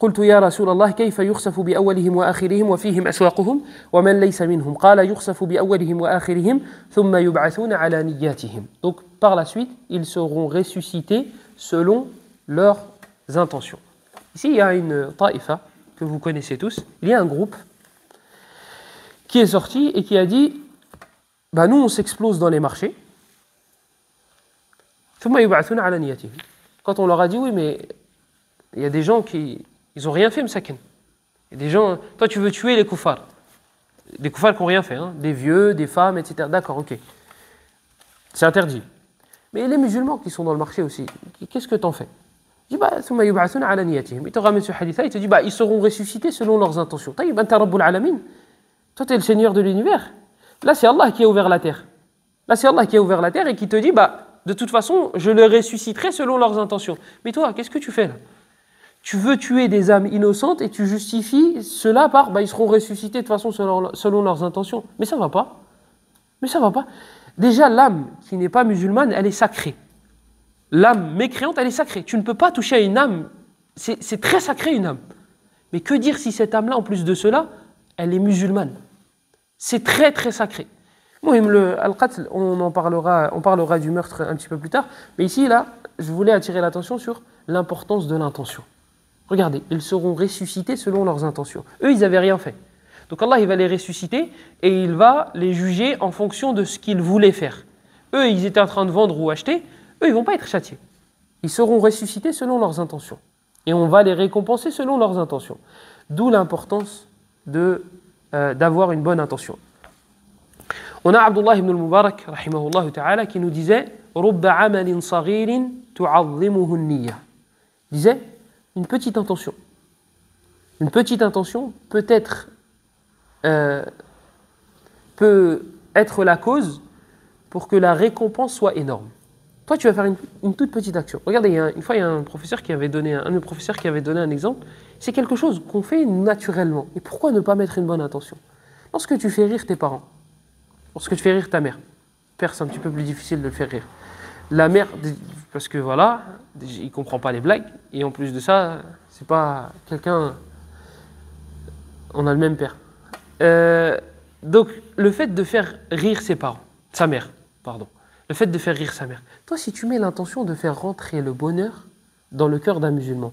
قلت يا رسول الله كيف يخسف بأولهم وآخرهم وفيهم أسواقهم ومن ليس منهم قال يخسف بأولهم وآخرهم ثم يبعثون على نياتهم. Donc par la suite, ils seront ressuscités selon leurs intentions. Ici, il y a une ta'ifa que vous connaissez tous. Il y a un groupe qui est sorti et qui a dit, bah nous on s'explose dans les marchés. Quand on leur a dit, oui mais il y a des gens qui ils n'ont rien fait, Msaken. Il y a des gens, toi tu veux tuer les koufars. Des koufars qui n'ont rien fait, hein, des vieux, des femmes, etc. D'accord, ok. C'est interdit. Mais les musulmans qui sont dans le marché aussi, qu'est-ce que t'en fais? Il dit, bah, il te ramène ce hadith-là, il te dit, bah, ils seront ressuscités selon leurs intentions. Toi, tu es le Seigneur de l'univers. Là, c'est Allah qui a ouvert la terre. Là, c'est Allah qui a ouvert la terre et qui te dit, bah, de toute façon, je les ressusciterai selon leurs intentions. Mais toi, qu'est-ce que tu fais là? Tu veux tuer des âmes innocentes et tu justifies cela par, bah, ils seront ressuscités de toute façon selon leurs intentions. Mais ça va pas. Mais ça va pas. Déjà, l'âme qui n'est pas musulmane, elle est sacrée. L'âme mécréante, elle est sacrée. Tu ne peux pas toucher à une âme. C'est très sacré, une âme. Mais que dire si cette âme-là, en plus de cela, elle est musulmane? C'est très, très sacré. Al-Qatl, on parlera du meurtre un petit peu plus tard. Mais ici, là, je voulais attirer l'attention sur l'importance de l'intention. Regardez, ils seront ressuscités selon leurs intentions. Eux, ils n'avaient rien fait. Donc Allah, il va les ressusciter et il va les juger en fonction de ce qu'ils voulaient faire. Eux, ils étaient en train de vendre ou acheter. Eux, ils ne vont pas être châtiés. Ils seront ressuscités selon leurs intentions. Et on va les récompenser selon leurs intentions. D'où l'importance d'avoir une bonne intention. On a Abdullah ibn al-Mubarak, rahimahullah ta'ala, qui nous disait « Rubba amalin saghirin tu'azzimuhu an-niyya » disait une petite intention. Une petite intention peut être la cause pour que la récompense soit énorme. Toi, tu vas faire une toute petite action. Regardez, une fois, il y a un professeur qui avait donné un exemple. C'est quelque chose qu'on fait naturellement. Et pourquoi ne pas mettre une bonne intention? Lorsque tu fais rire tes parents, lorsque tu fais rire ta mère, c'est un petit peu plus difficile de le faire rire. La mère, parce que voilà, il ne comprend pas les blagues, et en plus de ça, c'est pas quelqu'un... On a le même père. Donc, le fait de faire rire sa mère, le fait de faire rire sa mère, toi, si tu mets l'intention de faire rentrer le bonheur dans le cœur d'un musulman,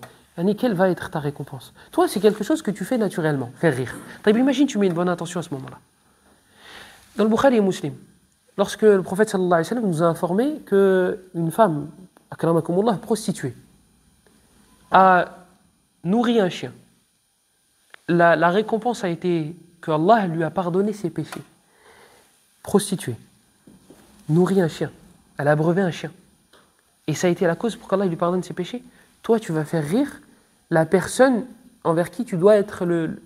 quelle va être ta récompense? Toi, c'est quelque chose que tu fais naturellement, faire rire. Imagine, tu mets une bonne intention à ce moment-là. Dans le Bukhari et Muslim, lorsque le prophète sallallahu alayhi wa sallam nous a informé qu'une femme, akramakumullah, prostituée, a nourri un chien, la récompense a été que Allah lui a pardonné ses péchés. Prostituée, nourrit un chien, elle a abreuvé un chien. Et ça a été la cause pour qu'Allah lui pardonne ses péchés. Toi, tu vas faire rire la personne envers qui tu dois être le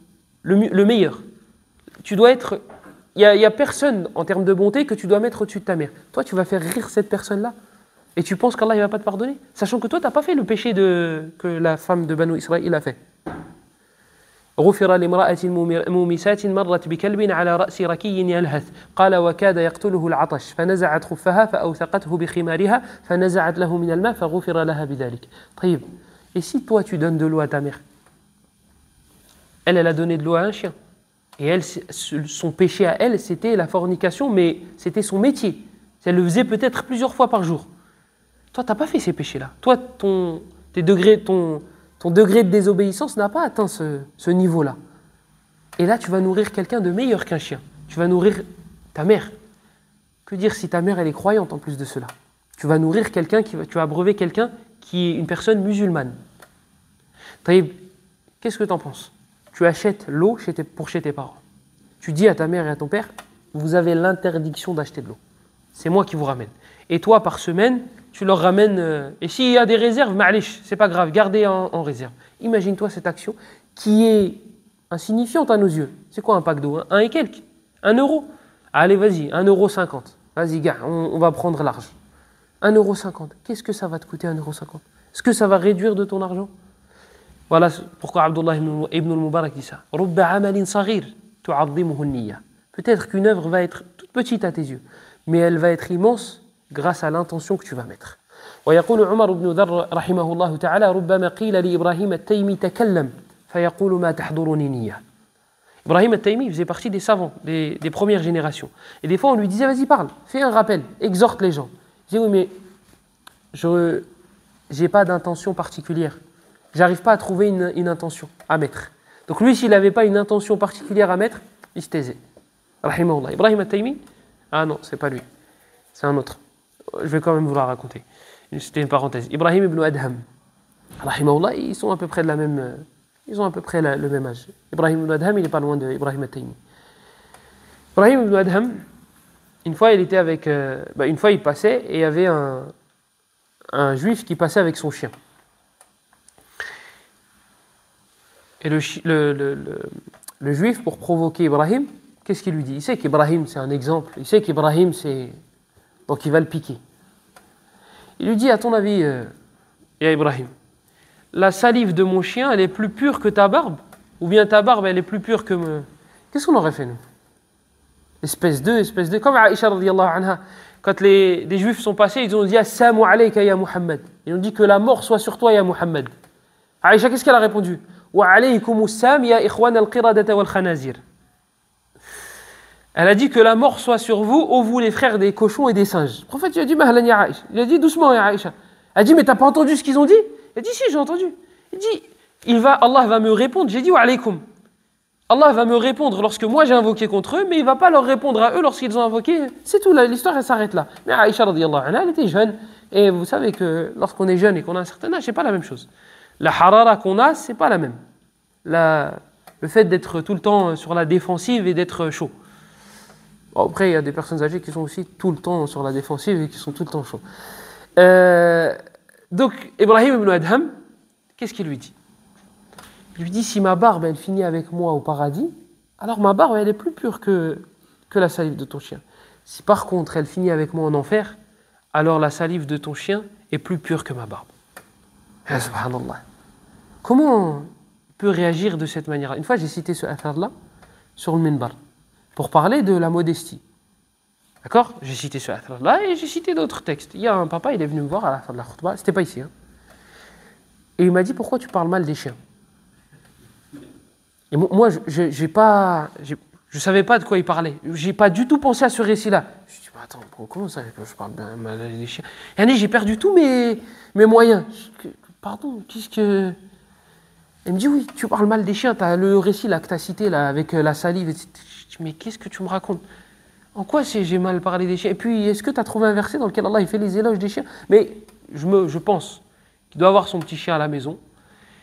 meilleur. Tu dois être... Il y a personne en termes de bonté que tu dois mettre au-dessus de ta mère. Toi, tu vas faire rire cette personne-là et tu penses qu'Allah ne va pas te pardonner, sachant que toi, tu n'as pas fait le péché que la femme de Banu Israël a fait. غفر لامرأة مومسات مرت بكلب على رأس ركي يلهث قال وكاد يقتله العطش فنزعت خفها فأوثقته بخمارها فنزعت له من الماء فغفر لها بذلك. طيب, et si toi tu donnes de l'eau à ta mère, elle a donné de l'eau à un chien, et elle, son péché à elle, c'était la fornication, mais c'était son métier. Elle le faisait peut-être plusieurs fois par jour. Toi, tu n'as pas fait ces péchés-là. Toi, ton degré de désobéissance n'a pas atteint ce niveau-là. Et là, tu vas nourrir quelqu'un de meilleur qu'un chien. Tu vas nourrir ta mère. Que dire si ta mère, elle est croyante en plus de cela? Tu vas nourrir quelqu'un, tu vas abreuver quelqu'un qui est une personne musulmane. Taïb, qu'est-ce que tu en penses? Tu achètes l'eau pour chez tes parents. Tu dis à ta mère et à ton père, vous avez l'interdiction d'acheter de l'eau. C'est moi qui vous ramène. Et toi, par semaine, tu leur ramènes... et s'il y a des réserves, ma'alish, c'est pas grave, gardez en réserve. Imagine-toi cette action qui est insignifiante à nos yeux. C'est quoi un pack d'eau? Un et quelques? 1 euro? Allez, vas-y, 1,50 €. Vas-y, gars, on va prendre large. 1,50 €. Qu'est-ce que ça va te coûter 1,50 €? Est-ce que ça va réduire de ton argent? Voilà pourquoi Abdullah ibn al-Mubarak dit ça. Peut-être qu'une œuvre va être toute petite à tes yeux, mais elle va être immense grâce à l'intention que tu vas mettre. ويقول عمر بن ذر رحمه الله تعالى ربما قيل لإبراهيم التيمي تكلم فيقول ما تحضرني نية. Ibrahim al-Taymi faisait partie des savants, des premières générations. Et des fois, on lui disait, vas-y, parle, fais un rappel, exhorte les gens. Il disait, oui, mais je n'ai pas d'intention particulière. J'arrive pas à trouver une intention à mettre. Donc lui, s'il n'avait pas une intention particulière à mettre, il se taisait. Rahimahullah. Ibrahim al-Taymi, ah non, c'est pas lui. C'est un autre. Je vais quand même vous la raconter. C'était une parenthèse. Ibrahim ibn Adham, rahimahullah, ils sont à peu près de la même... Ils ont à peu près le même âge. Ibrahim ibn Adham, il n'est pas loin d'Ibrahim al-Taymi. Ibrahim ibn Adham, une fois, il passait et il y avait un juif qui passait avec son chien. Et le juif, pour provoquer Ibrahim, qu'est-ce qu'il lui dit? Il sait qu'Ibrahim, c'est un exemple. Il sait qu'Ibrahim, c'est... Donc il va le piquer. Il lui dit, à ton avis, ya Ibrahim, la salive de mon chien, elle est plus pure que ta barbe? Ou bien ta barbe, elle est plus pure que... Qu'est-ce qu'on aurait fait, nous? Espèce de... Comme Aïcha, radiyallahu anha, quand des juifs sont passés, ils ont dit, Assalamu alayka ya Muhammad. Ils ont dit que la mort soit sur toi, ya Muhammad. Aïcha, qu'est-ce qu'elle a répondu? Wa alaykum assam ya ikhwan al-qiradata wal khanazir. Elle a dit que la mort soit sur vous, ô vous les frères des cochons et des singes. Le prophète, il a dit, Mahlan ya Aïcha. Il a dit, doucement, ya Aïcha. Elle a dit, mais t'as pas entendu ce qu'ils ont dit? Il a dit, si, j'ai entendu. Il dit, Allah va me répondre. J'ai dit, wa alaykum. Allah va me répondre lorsque moi j'ai invoqué contre eux, mais il ne va pas leur répondre à eux lorsqu'ils ont invoqué. C'est tout, l'histoire elle s'arrête là. Mais Aïcha, radiyallahu anha, elle était jeune. Et vous savez que lorsqu'on est jeune et qu'on a un certain âge, c'est pas la même chose. La harara qu'on a, c'est pas la même. Le fait d'être tout le temps sur la défensive et d'être chaud. Bon, après, il y a des personnes âgées qui sont aussi tout le temps sur la défensive et qui sont tout le temps chauds. Donc, Ibrahim ibn Adham, qu'est-ce qu'il lui dit? Il lui dit, si ma barbe, elle finit avec moi au paradis, alors ma barbe, elle est plus pure que la salive de ton chien. Si par contre, elle finit avec moi en enfer, alors la salive de ton chien est plus pure que ma barbe. Ah, subhanallah. Comment on peut réagir de cette manière-là? Une fois, j'ai cité ce affaire-là sur le minbar pour parler de la modestie. D'accord? J'ai cité ce affaire-là et j'ai cité d'autres textes. Il y a un papa, il est venu me voir à la fin de la khutbah, c'était pas ici, hein. Et il m'a dit, pourquoi tu parles mal des chiens? Et moi, je savais pas de quoi il parlait. J'ai pas du tout pensé à ce récit-là. Je dis, attends, comment ça, je parle bien mal des chiens? Et j'ai perdu tous mes moyens. Pardon, qu'est-ce que... Elle me dit, oui, tu parles mal des chiens, tu as le récit là, que tu as cité là, avec la salive. Je dis, mais qu'est-ce que tu me racontes? En quoi j'ai mal parlé des chiens? Et puis, est-ce que tu as trouvé un verset dans lequel Allah il fait les éloges des chiens? Mais je pense qu'il doit avoir son petit chien à la maison.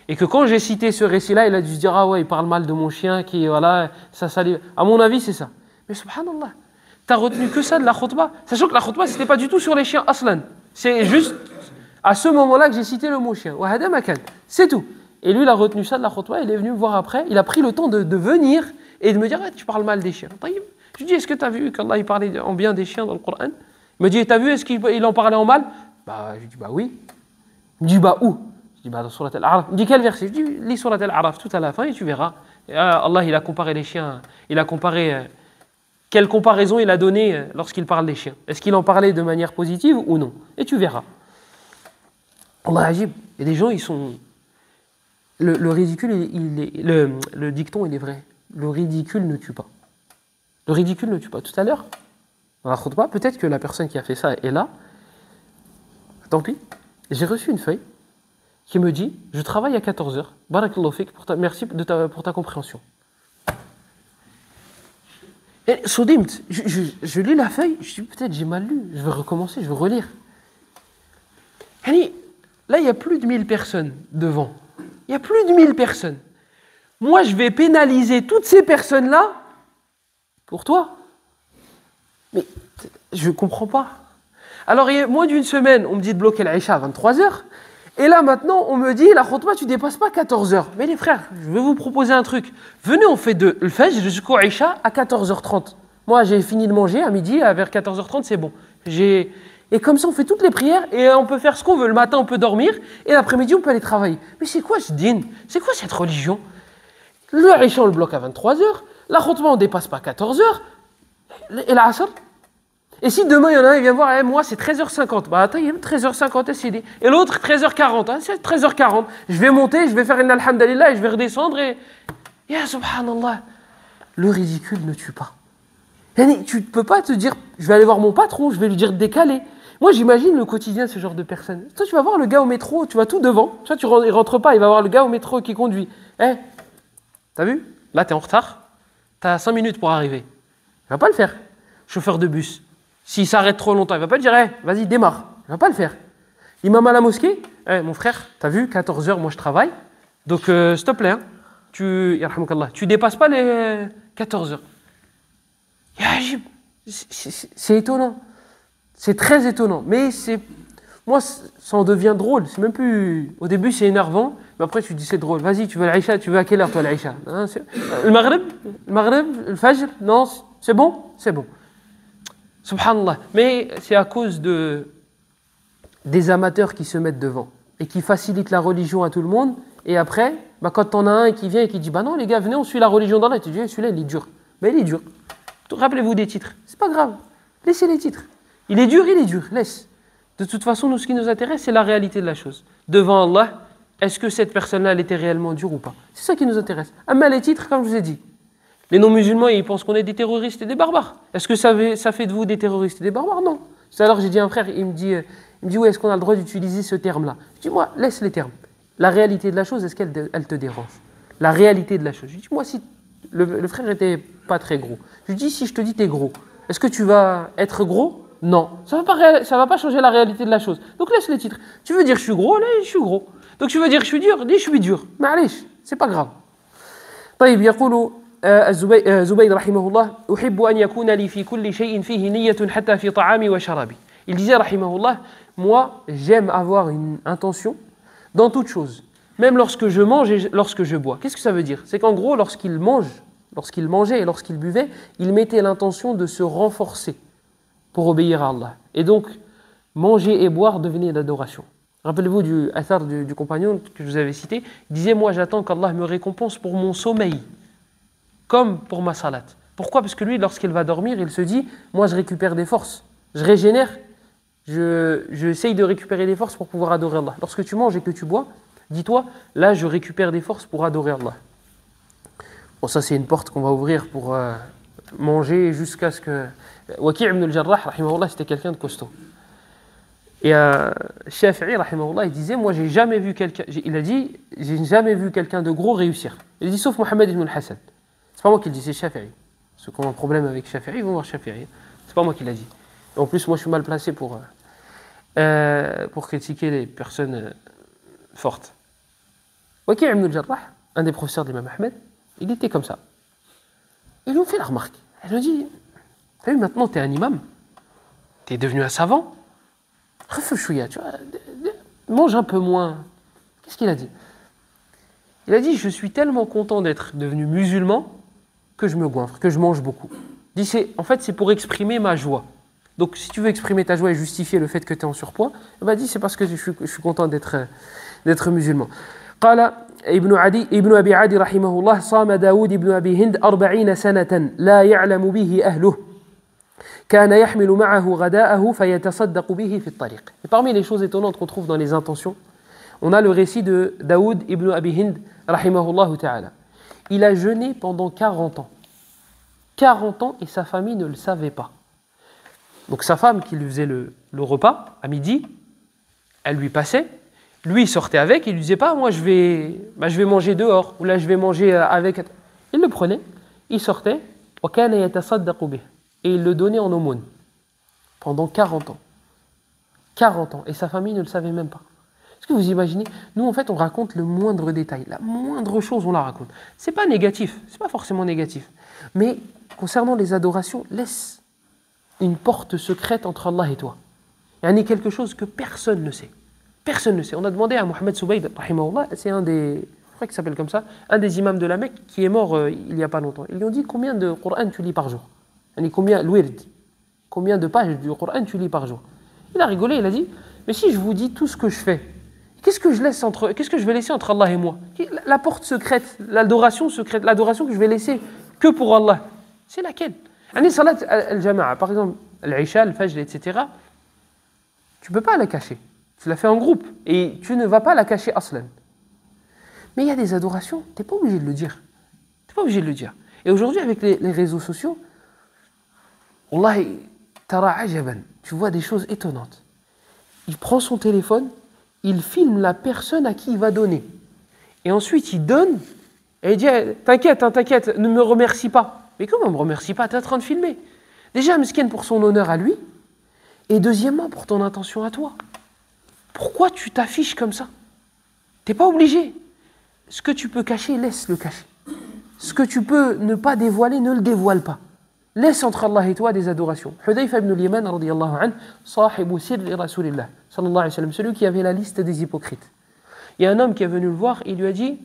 Et que quand j'ai cité ce récit-là, il a dû se dire, ah ouais, il parle mal de mon chien, qui, voilà, ça. À mon avis, c'est ça. Mais subhanallah, tu n'as retenu que ça de la khutbah. Sachant que la khutbah, ce n'était pas du tout sur les chiens aslan. C'est juste à ce moment-là que j'ai cité le mot chien. C'est tout. Et lui, il a retenu ça de la khutbah, il est venu me voir après, il a pris le temps de venir et de me dire, ah, tu parles mal des chiens. Je lui dis, est-ce que tu as vu qu'Allah il parlait en bien des chiens dans le Coran? Il me dit, tu as vu, est-ce qu'il en parlait en mal? Bah, je lui dis, bah oui. Il me dit, bah où? Je dis, bah dans Surat Al-A'raf. Il me dit, quel verset? Je dis, lis Surat Al-A'raf tout à la fin et tu verras. Et Allah, il a comparé les chiens, il a comparé, quelle comparaison il a donnée lorsqu'il parle des chiens? Est-ce qu'il en parlait de manière positive ou non? Et tu verras. Allah ajib. Et des gens, ils sont... Le ridicule, le dicton, il est vrai. Le ridicule ne tue pas. Le ridicule ne tue pas. Tout à l'heure, dans la khutbah, peut-être que la personne qui a fait ça est là. Tant pis. J'ai reçu une feuille qui me dit, je travaille à 14h. Barakallahu fik, merci pour ta compréhension. Et Soudimt, je lis la feuille, je dis peut-être j'ai mal lu, je vais recommencer, je vais relire. Et là, il y a plus de 1000 personnes devant. Il y a plus de 1000 personnes. Moi, je vais pénaliser toutes ces personnes-là pour toi. Mais je ne comprends pas. Alors, il y a moins d'une semaine, on me dit de bloquer l'Aïcha à 23h. Et là, maintenant, on me dit, la khutbah, tu ne dépasses pas 14h. Mais les frères, je vais vous proposer un truc. Venez, on fait de l'Fajr jusqu'au Aïcha à 14h30. Moi, j'ai fini de manger à midi, vers 14h30, c'est bon. Et comme ça, on fait toutes les prières et on peut faire ce qu'on veut. Le matin, on peut dormir et l'après-midi, on peut aller travailler. Mais c'est quoi ce din? C'est quoi cette religion? Le Aïcha, on le bloque à 23h. La khutbah, on ne dépasse pas 14h. Et l'Asr. Et si demain, il y en a un, il vient voir, moi, c'est 13h50. Bah, attends, il y a 13h50, c'est. Et l'autre, 13h40. C'est 13h40. Je vais monter, je vais faire une alhamdulillah et je vais redescendre et. Ya subhanallah. Le ridicule ne tue pas. Tu ne peux pas te dire, je vais aller voir mon patron, je vais lui dire de décaler. Moi, j'imagine le quotidien de ce genre de personnes. Toi, tu vas voir le gars au métro, tu vas tout devant. Tu vois, il rentre pas, il va voir le gars au métro qui conduit. T'as vu? Là, tu es en retard. Tu as 5 minutes pour arriver. Il va pas le faire. Chauffeur de bus. S'il s'arrête trop longtemps, il va pas te dire, vas-y, démarre. Il va pas le faire. Imam à la mosquée, mon frère, tu as vu, 14h, moi je travaille. Donc, s'il te plaît, tu dépasses pas les 14h. C'est étonnant. C'est très étonnant. Mais moi, ça en devient drôle. C'est même plus. Au début, c'est énervant. Mais après, tu dis c'est drôle. Vas-y, tu veux l'Aïcha? Tu veux à quelle heure, toi, l'Aïcha? Le Maghreb? Le Fajr? Non, c'est bon? C'est bon. Subhanallah. Mais c'est à cause des amateurs qui se mettent devant et qui facilitent la religion à tout le monde. Et après, quand t'en as un qui vient et qui dit, non, les gars, venez, on suit la religion d'Allah. Et tu dis, celui-là, il est dur. Mais il est dur. Rappelez-vous des titres. C'est pas grave. Laissez les titres. Il est dur, laisse. De toute façon, nous, ce qui nous intéresse, c'est la réalité de la chose. Devant Allah, est-ce que cette personne-là, elle était réellement dure ou pas? C'est ça qui nous intéresse. Mais les titres, comme je vous ai dit, les non-musulmans, ils pensent qu'on est des terroristes et des barbares. Est-ce que ça fait de vous des terroristes et des barbares? Non. C'est alors que j'ai dit à un frère, il me dit oui, est-ce qu'on a le droit d'utiliser ce terme-là? Je dis, moi, laisse les termes. La réalité de la chose, est-ce qu'elle te dérange? La réalité de la chose. Je dis, moi, si le frère était pas très gros. Je lui dis, si je te dis t'es gros, est-ce que tu vas être gros? Non. Ça va pas changer la réalité de la chose. Donc laisse les titres. Tu veux dire je suis gros? Allez, je suis gros. Donc tu veux dire je suis dur? Dis je suis dur. Mais allez, c'est pas grave. طيب يقول زبيد رحمه الله أحب أن يكون لي في كل شيء فيه نية حتى في طعامي وشرابي. Il disait رحمه الله, moi j'aime avoir une intention dans toute chose, même lorsque je mange et lorsque je bois. Qu'est-ce que ça veut dire? C'est qu'en gros, lorsqu'il mangeait et lorsqu'il buvait, il mettait l'intention de se renforcer pour obéir à Allah. Et donc, manger et boire devenait l'adoration. Rappelez-vous du athar du compagnon que je vous avais cité. Il disait, moi j'attends qu'Allah me récompense pour mon sommeil, comme pour ma salat. Pourquoi? Parce que lui, lorsqu'il va dormir, il se dit, moi je récupère des forces, je régénère, j'essaye de récupérer des forces pour pouvoir adorer Allah. Lorsque tu manges et que tu bois, dis-toi, là je récupère des forces pour adorer Allah. Bon, ça c'est une porte qu'on va ouvrir pour manger jusqu'à ce que... Waki' ibn al-Jarrah, rahimahullah, c'était quelqu'un de costaud. Et Shafi'i, rahimahullah, il disait, moi j'ai jamais vu quelqu'un de gros réussir. Il dit, sauf Mohammed ibn al-Hassan. C'est pas moi qui le dis, c'est Shafi'i. Ceux qui ont un problème avec Shafi'i, ils vont voir Shafi'i. C'est pas moi qui l'a dit. En plus, moi, je suis mal placé pour critiquer les personnes fortes. Waki' ibn al-Jarrah, un des professeurs de l'imam Ahmed, il était comme ça. Ils lui ont fait la remarque. Ils lui ont dit, t'as vu, maintenant, t'es un imam. T'es devenu un savant. Refouchouya, tu vois. Mange un peu moins. Qu'est-ce qu'il a dit? Il a dit, je suis tellement content d'être devenu musulman que je me goinfre, que je mange beaucoup. Il dit, en fait, c'est pour exprimer ma joie. Donc, si tu veux exprimer ta joie et justifier le fait que tu es en surpoids, il dit, c'est parce que je suis content d'être musulman. قال ابن أبي عدي رحمه الله صام داود ابن أبي هند 40 سنة لا يعلم به أهله كان يحمل معه غداءه فيتصدق به في الطريق. Et parmi les choses étonnantes qu'on trouve dans les intentions, on a le récit de Daoud ibn Abi Hind rahimahullah ta'ala. Il a jeûné pendant 40 ans. 40 ans et sa famille ne le savait pas. Donc sa femme qui lui faisait le repas à midi, elle lui passait, lui il sortait avec, il lui disait pas moi je vais manger dehors ou là je vais manger avec. Il le prenait, il sortait, et il le donnait en aumône pendant 40 ans. 40 ans et sa famille ne le savait même pas. Est-ce que vous imaginez? Nous en fait on raconte le moindre détail, la moindre chose on la raconte. C'est pas négatif, c'est pas forcément négatif. Mais concernant les adorations, laisse une porte secrète entre Allah et toi. Il y a quelque chose que personne ne sait. Personne ne sait. On a demandé à Mohamed Soubaïd, c'est un des, je crois qu'il s'appelle comme ça, un des imams de la Mecque qui est mort il n'y a pas longtemps. Ils lui ont dit combien de Coran tu lis par jour? Combien de pages du Coran tu lis par jour? Il a rigolé, il a dit mais si je vous dis tout ce que je fais, qu'est-ce que je vais laisser entre Allah et moi? La porte secrète, l'adoration que je vais laisser que pour Allah, c'est laquelle? Salat al-jama'a, par exemple, al-isha, al-fajr, etc. Tu ne peux pas la cacher. Tu la fais en groupe et tu ne vas pas la cacher aslan. Mais il y a des adorations, tu n'es pas obligé de le dire. Tu n'es pas obligé de le dire. Et aujourd'hui, avec les réseaux sociaux, Wallahi, tara ajaban, tu vois des choses étonnantes. Il prend son téléphone, il filme la personne à qui il va donner. Et ensuite, il donne et il dit t'inquiète, ne me remercie pas. Mais comment ne me remercie pas? Tu es en train de filmer. Déjà, miskin pour son honneur à lui, et deuxièmement pour ton intention à toi. Pourquoi tu t'affiches comme ça? Tu n'es pas obligé. Ce que tu peux cacher, laisse-le cacher. Ce que tu peux ne pas dévoiler, ne le dévoile pas. Laisse entre Allah et toi des adorations. Hudayfa ibn al-Yaman, radiyallahu anhu, sahibu sirri rasulillah, sallallahu alayhi wa sallam, celui qui avait la liste des hypocrites. Il y a un homme qui est venu le voir, il lui a dit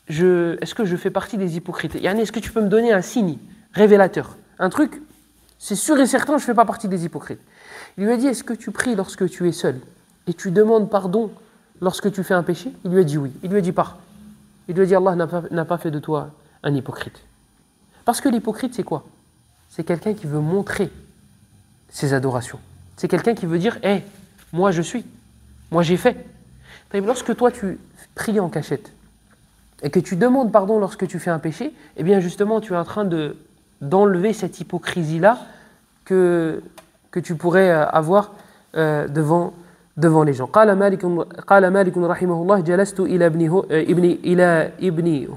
est-ce que je fais partie des hypocrites? Est-ce que tu peux me donner un signe révélateur? Un truc, c'est sûr et certain, je ne fais pas partie des hypocrites. Il lui a dit est-ce que tu pries lorsque tu es seul et tu demandes pardon lorsque tu fais un péché? Il lui a dit oui. Il lui a dit pars. Il lui a dit Allah n'a pas fait de toi un hypocrite. Parce que l'hypocrite, c'est quoi? C'est quelqu'un qui veut montrer ses adorations. C'est quelqu'un qui veut dire moi je suis, moi j'ai fait. Lorsque toi tu pries en cachette et que tu demandes pardon lorsque tu fais un péché, eh bien justement tu es en train d'enlever cette hypocrisie-là que tu pourrais avoir devant les gens. قال مالك رحمه الله جلست إلى ابن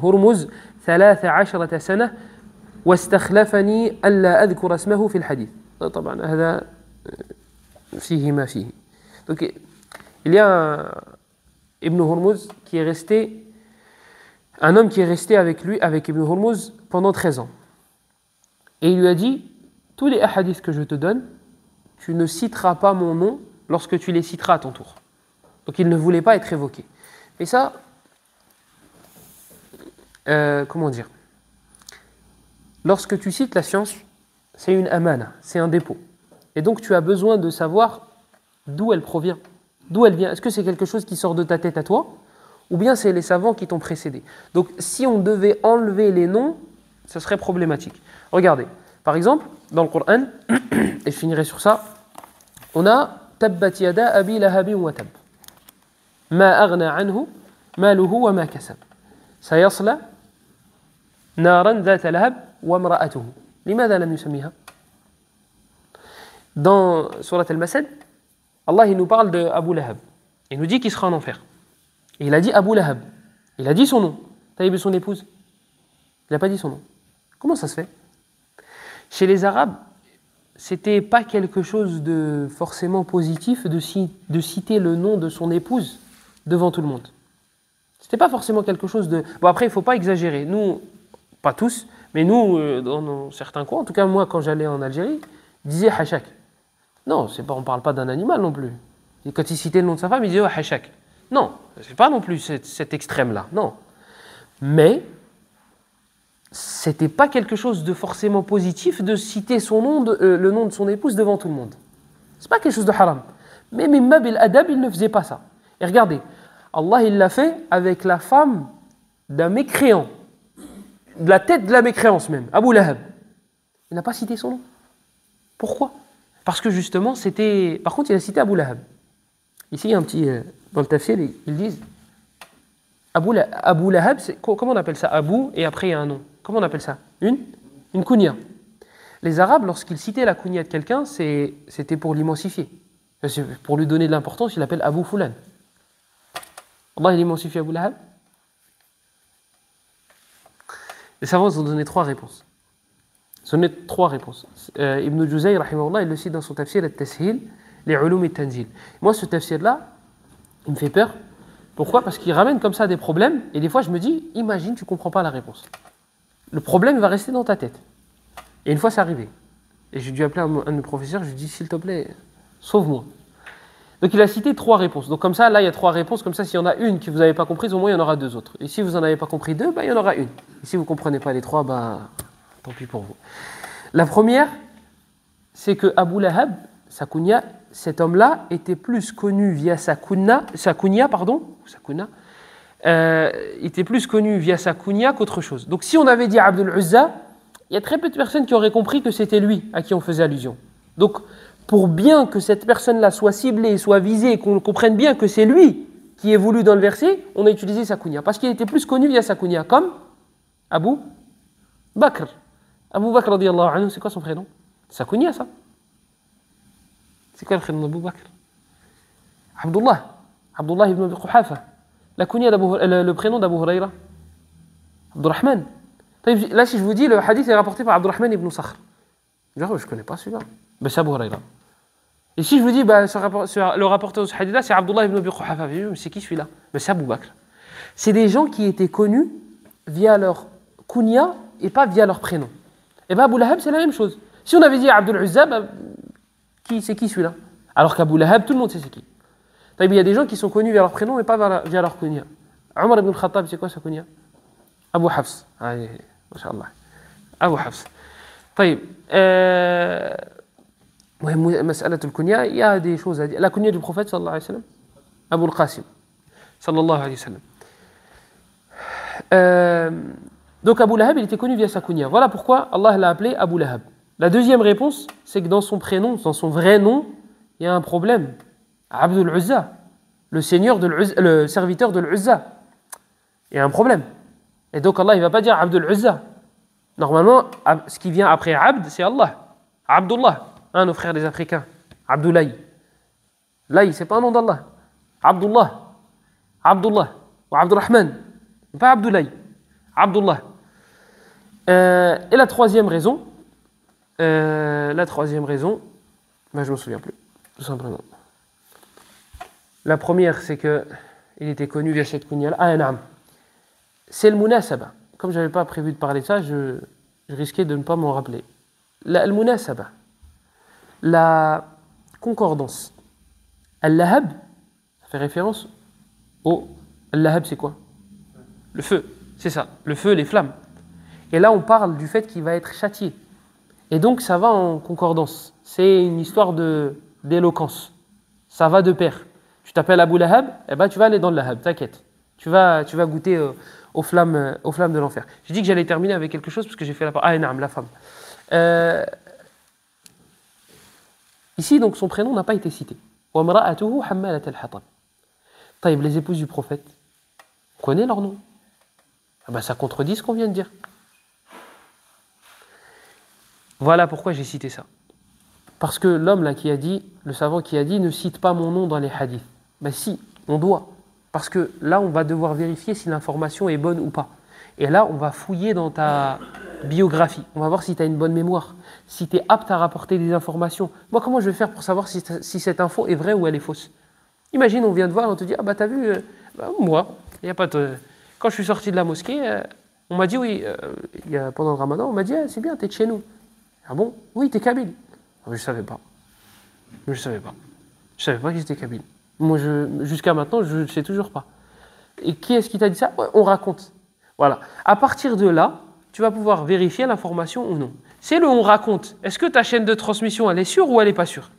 هرمز 13 سنة واستخلفني ألا أذكر اسمه في الحديث. طبعا هذا فيه ما فيه. Donc il y a Ibn Hurmuz qui est resté, un homme qui est resté avec lui, avec Ibn Hurmuz pendant 13 ans. Et il lui a dit tous les hadiths que je te donne, tu ne citeras pas mon nom lorsque tu les citeras à ton tour. Donc il ne voulait pas être évoqué. Et ça, comment dire? Lorsque tu cites la science, c'est une amana, c'est un dépôt. Et donc tu as besoin de savoir d'où elle provient, d'où elle vient. Est-ce que c'est quelque chose qui sort de ta tête à toi, ou bien c'est les savants qui t'ont précédé? Donc si on devait enlever les noms, ce serait problématique. Regardez, par exemple, dans le Coran, et je finirai sur ça, on a Tabbat yada abi lahabin wa tab. Ma aghna anhu maluhu wa ma kasab. Sayasla naran dhata lahab wa imra'atuhu. Limadha lam yusammiha? Dans Surat Al-Masad, Allah il nous parle de Abu Lahab. Il nous dit qu'il sera en enfer. Et il a dit Abu Lahab. Il a dit son nom. T'as vu son épouse? Il n'a pas dit son nom. Comment ça se fait? Chez les Arabes, c'était pas quelque chose de forcément positif de citer le nom de son épouse devant tout le monde. C'était pas forcément quelque chose de... Bon, après, il faut pas exagérer. Nous, pas tous, mais nous, dans certains coins, en tout cas moi, quand j'allais en Algérie, ils disaient Hachak. Non, c'est pas, on parle pas d'un animal non plus. Et quand il citait le nom de sa femme, il disait Hachak. Non, c'est pas non plus cet extrême-là, non. Mais c'était pas quelque chose de forcément positif de citer son nom, le nom de son épouse devant tout le monde. C'est pas quelque chose de haram. Mais Mimma bil adab, il ne faisait pas ça. Et regardez, Allah il l'a fait avec la femme d'un mécréant, de la tête de la mécréance même, Abu Lahab. Il n'a pas cité son nom. Pourquoi? Parce que justement, c'était... Par contre, il a cité Abu Lahab. Ici, il y a un petit... dans le tafsir, ils disent Abu Lahab, comment on appelle ça? Abu, et après il y a un nom. Comment on appelle ça? Une kunya. Les Arabes, lorsqu'ils citaient la kunya de quelqu'un, c'était pour l'immensifier. Pour lui donner de l'importance, il l'appelle Abu Fulan. Allah, il immensifie Abu Lahab. Les savants ont donné trois réponses. Ibn Juzay, rahimahullah, il le cite dans son tafsir Al-Tashil, les Ulum et Tanzil. Moi, ce tafsir-là, il me fait peur. Pourquoi? Parce qu'il ramène comme ça des problèmes, et des fois je me dis, imagine, tu ne comprends pas la réponse. Le problème va rester dans ta tête. Et une fois, c'est arrivé. Et j'ai dû appeler un de mes professeurs, je lui ai dit, s'il te plaît, sauve-moi. Donc il a cité trois réponses. Donc comme ça, là, il y a trois réponses. Comme ça, s'il y en a une que vous n'avez pas comprise, au moins il y en aura deux autres. Et si vous n'en avez pas compris deux, il y en aura une. Et si vous ne comprenez pas les trois, tant pis pour vous. La première, c'est que Abu Lahab, sa kunya, cet homme-là était plus connu via sa kunya, était plus connu via sa kunya qu'autre chose. Donc si on avait dit Abdul Uzza, il y a très peu de personnes qui auraient compris que c'était lui à qui on faisait allusion. Donc pour bien que cette personne-là soit ciblée, soit visée, et qu'on comprenne bien que c'est lui qui est voulu dans le verset, on a utilisé sa kunya. Parce qu'il était plus connu via sa kunya, comme Abu Bakr. Abu Bakr, radiyallahu anhu, c'est quoi son prénom? Sa kunya, ça. C'est quoi le prénom d'Abu Bakr? Abdullah ibn Abi Quhafa. La kunya le prénom d'Abu Huraira? Abdurrahman. Là, si je vous dis, le hadith est rapporté par Abdurrahman ibn Sakhr. Je ne connais pas celui-là. C'est Abu Huraira. Et si je vous dis, le rapporteur de ce hadith-là, c'est Abdullah ibn Abi Quhafa. Mais c'est qui celui-là? C'est Abu Bakr. C'est des gens qui étaient connus via leur kunya et pas via leur prénom. Et bien Abu Lahab, c'est la même chose. Si on avait dit Abdul Uzza, c'est qui celui-là? Alors qu'Abu Lahab, tout le monde sait c'est qui. Il y a des gens qui sont connus via leur prénom mais pas via leur kunya. Omar ibn Khattab, c'est quoi sa kunya? Abu Hafs. Masha'Allah. Abu Hafs. مسألة الكنية, il y a des choses à dire. La kunya du prophète sallallahu alayhi wa sallam, Abu al-Qasim sallallahu alayhi wa sallam. Donc Abu Lahab, il était connu via sa kunya. Voilà pourquoi Allah l'a appelé Abu Lahab. La deuxième réponse, c'est que dans son prénom, dans son vrai nom, il y a un problème. Abdul Uzza, le serviteur de l'Uzza. Il y a un problème. Et donc Allah, il ne va pas dire Abdul Uzza. Normalement, ce qui vient après Abd, c'est Allah. Abdullah, nos frères des Africains. Abdoulaye. Laï, c'est pas un nom d'Allah. Abdullah. Ou Abdurrahman. Pas Abdoulaye. Abdullah. Et la troisième raison, je ne me souviens plus, tout simplement. La première, c'est qu'il était connu via cette kunya-là. C'est le munasaba. Comme je n'avais pas prévu de parler de ça, je risquais de ne pas m'en rappeler. Le munasaba, la concordance. Al-Lahab, ça fait référence au... Al-Lahab, c'est quoi? Le feu, c'est ça. Le feu, les flammes. Et là, on parle du fait qu'il va être châtié. Et donc, ça va en concordance. C'est une histoire d'éloquence. Ça va de pair. Tu t'appelles Abu Lahab, tu vas aller dans le Lahab, t'inquiète. Tu vas goûter aux flammes de l'enfer. J'ai dit que j'allais terminer avec quelque chose parce que j'ai fait la femme. Ici, donc, son prénom n'a pas été cité. Les épouses du prophète, on connaît leur nom. Ça contredit ce qu'on vient de dire. Voilà pourquoi j'ai cité ça. Parce que l'homme là qui a dit, le savant qui a dit, ne cite pas mon nom dans les hadiths. Si, on doit. Parce que là, on va devoir vérifier si l'information est bonne ou pas. Et là, on va fouiller dans ta biographie. On va voir si tu as une bonne mémoire, si tu es apte à rapporter des informations. Moi, comment je vais faire pour savoir si cette info est vraie ou elle est fausse? Imagine, on vient te voir, on te dit, ah bah t'as vu, moi, y a pas de... quand je suis sorti de la mosquée, on m'a dit, oui, pendant le ramadan, on m'a dit, ah, c'est bien, t'es de chez nous. Ah bon? Oui, t'es kabyle. Ah, je savais pas. Je savais pas. Je savais pas que j'étais kabyle. Moi, jusqu'à maintenant, je ne sais toujours pas. Et qui est-ce qui t'a dit ça? Ouais, on raconte. Voilà. À partir de là, tu vas pouvoir vérifier l'information ou non. C'est le on raconte. Est-ce que ta chaîne de transmission, elle est sûre ou elle n'est pas sûre?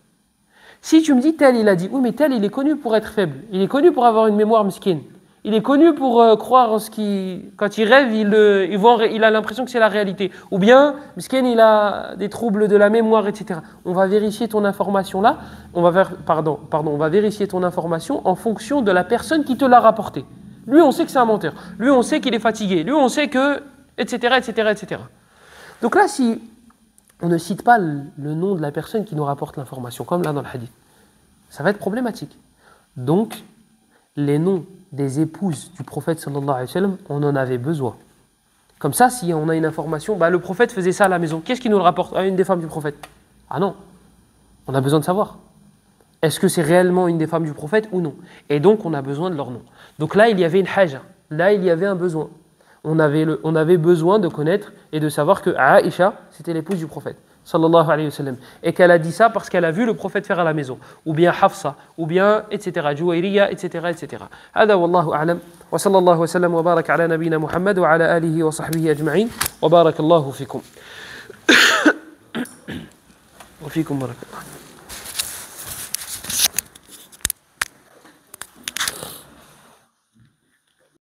Si tu me dis tel, il a dit, oui, mais tel, il est connu pour être faible. Il est connu pour avoir une mémoire mesquine. Il est connu pour croire en ce qui... Quand il rêve, il a l'impression que c'est la réalité. Ou bien, mesquine, il a des troubles de la mémoire, etc. On va vérifier ton information là. On va vérifier ton information en fonction de la personne qui te l'a rapporté. Lui, on sait que c'est un menteur. Lui, on sait qu'il est fatigué. Lui, on sait que... etc., etc., etc. Donc là, si on ne cite pas le nom de la personne qui nous rapporte l'information, comme là dans le hadith, ça va être problématique. Donc, les noms des épouses du prophète sallallahu alayhi wa sallam, on en avait besoin. Comme ça, si on a une information, le prophète faisait ça à la maison. Qu'est-ce qui nous le rapporte à une des femmes du prophète? Ah non, on a besoin de savoir. Est-ce que c'est réellement une des femmes du prophète ou non? Et donc, on a besoin de leur nom. Donc là, il y avait une haja. Là, il y avait un besoin. On avait besoin de connaître et de savoir que Aïcha, c'était l'épouse du prophète, sallallahu alayhi wa sallam. Et qu'elle a dit ça parce qu'elle a vu le prophète faire à la maison. Ou bien Hafsa, ou bien, etc., Juwayriya, etc., etc. هذا والله أعلم وصلى الله وسلم وبارك على نبينا محمد وعلى آله وصحبه أجمعين وبارك الله فيكم وفيكم بارك الله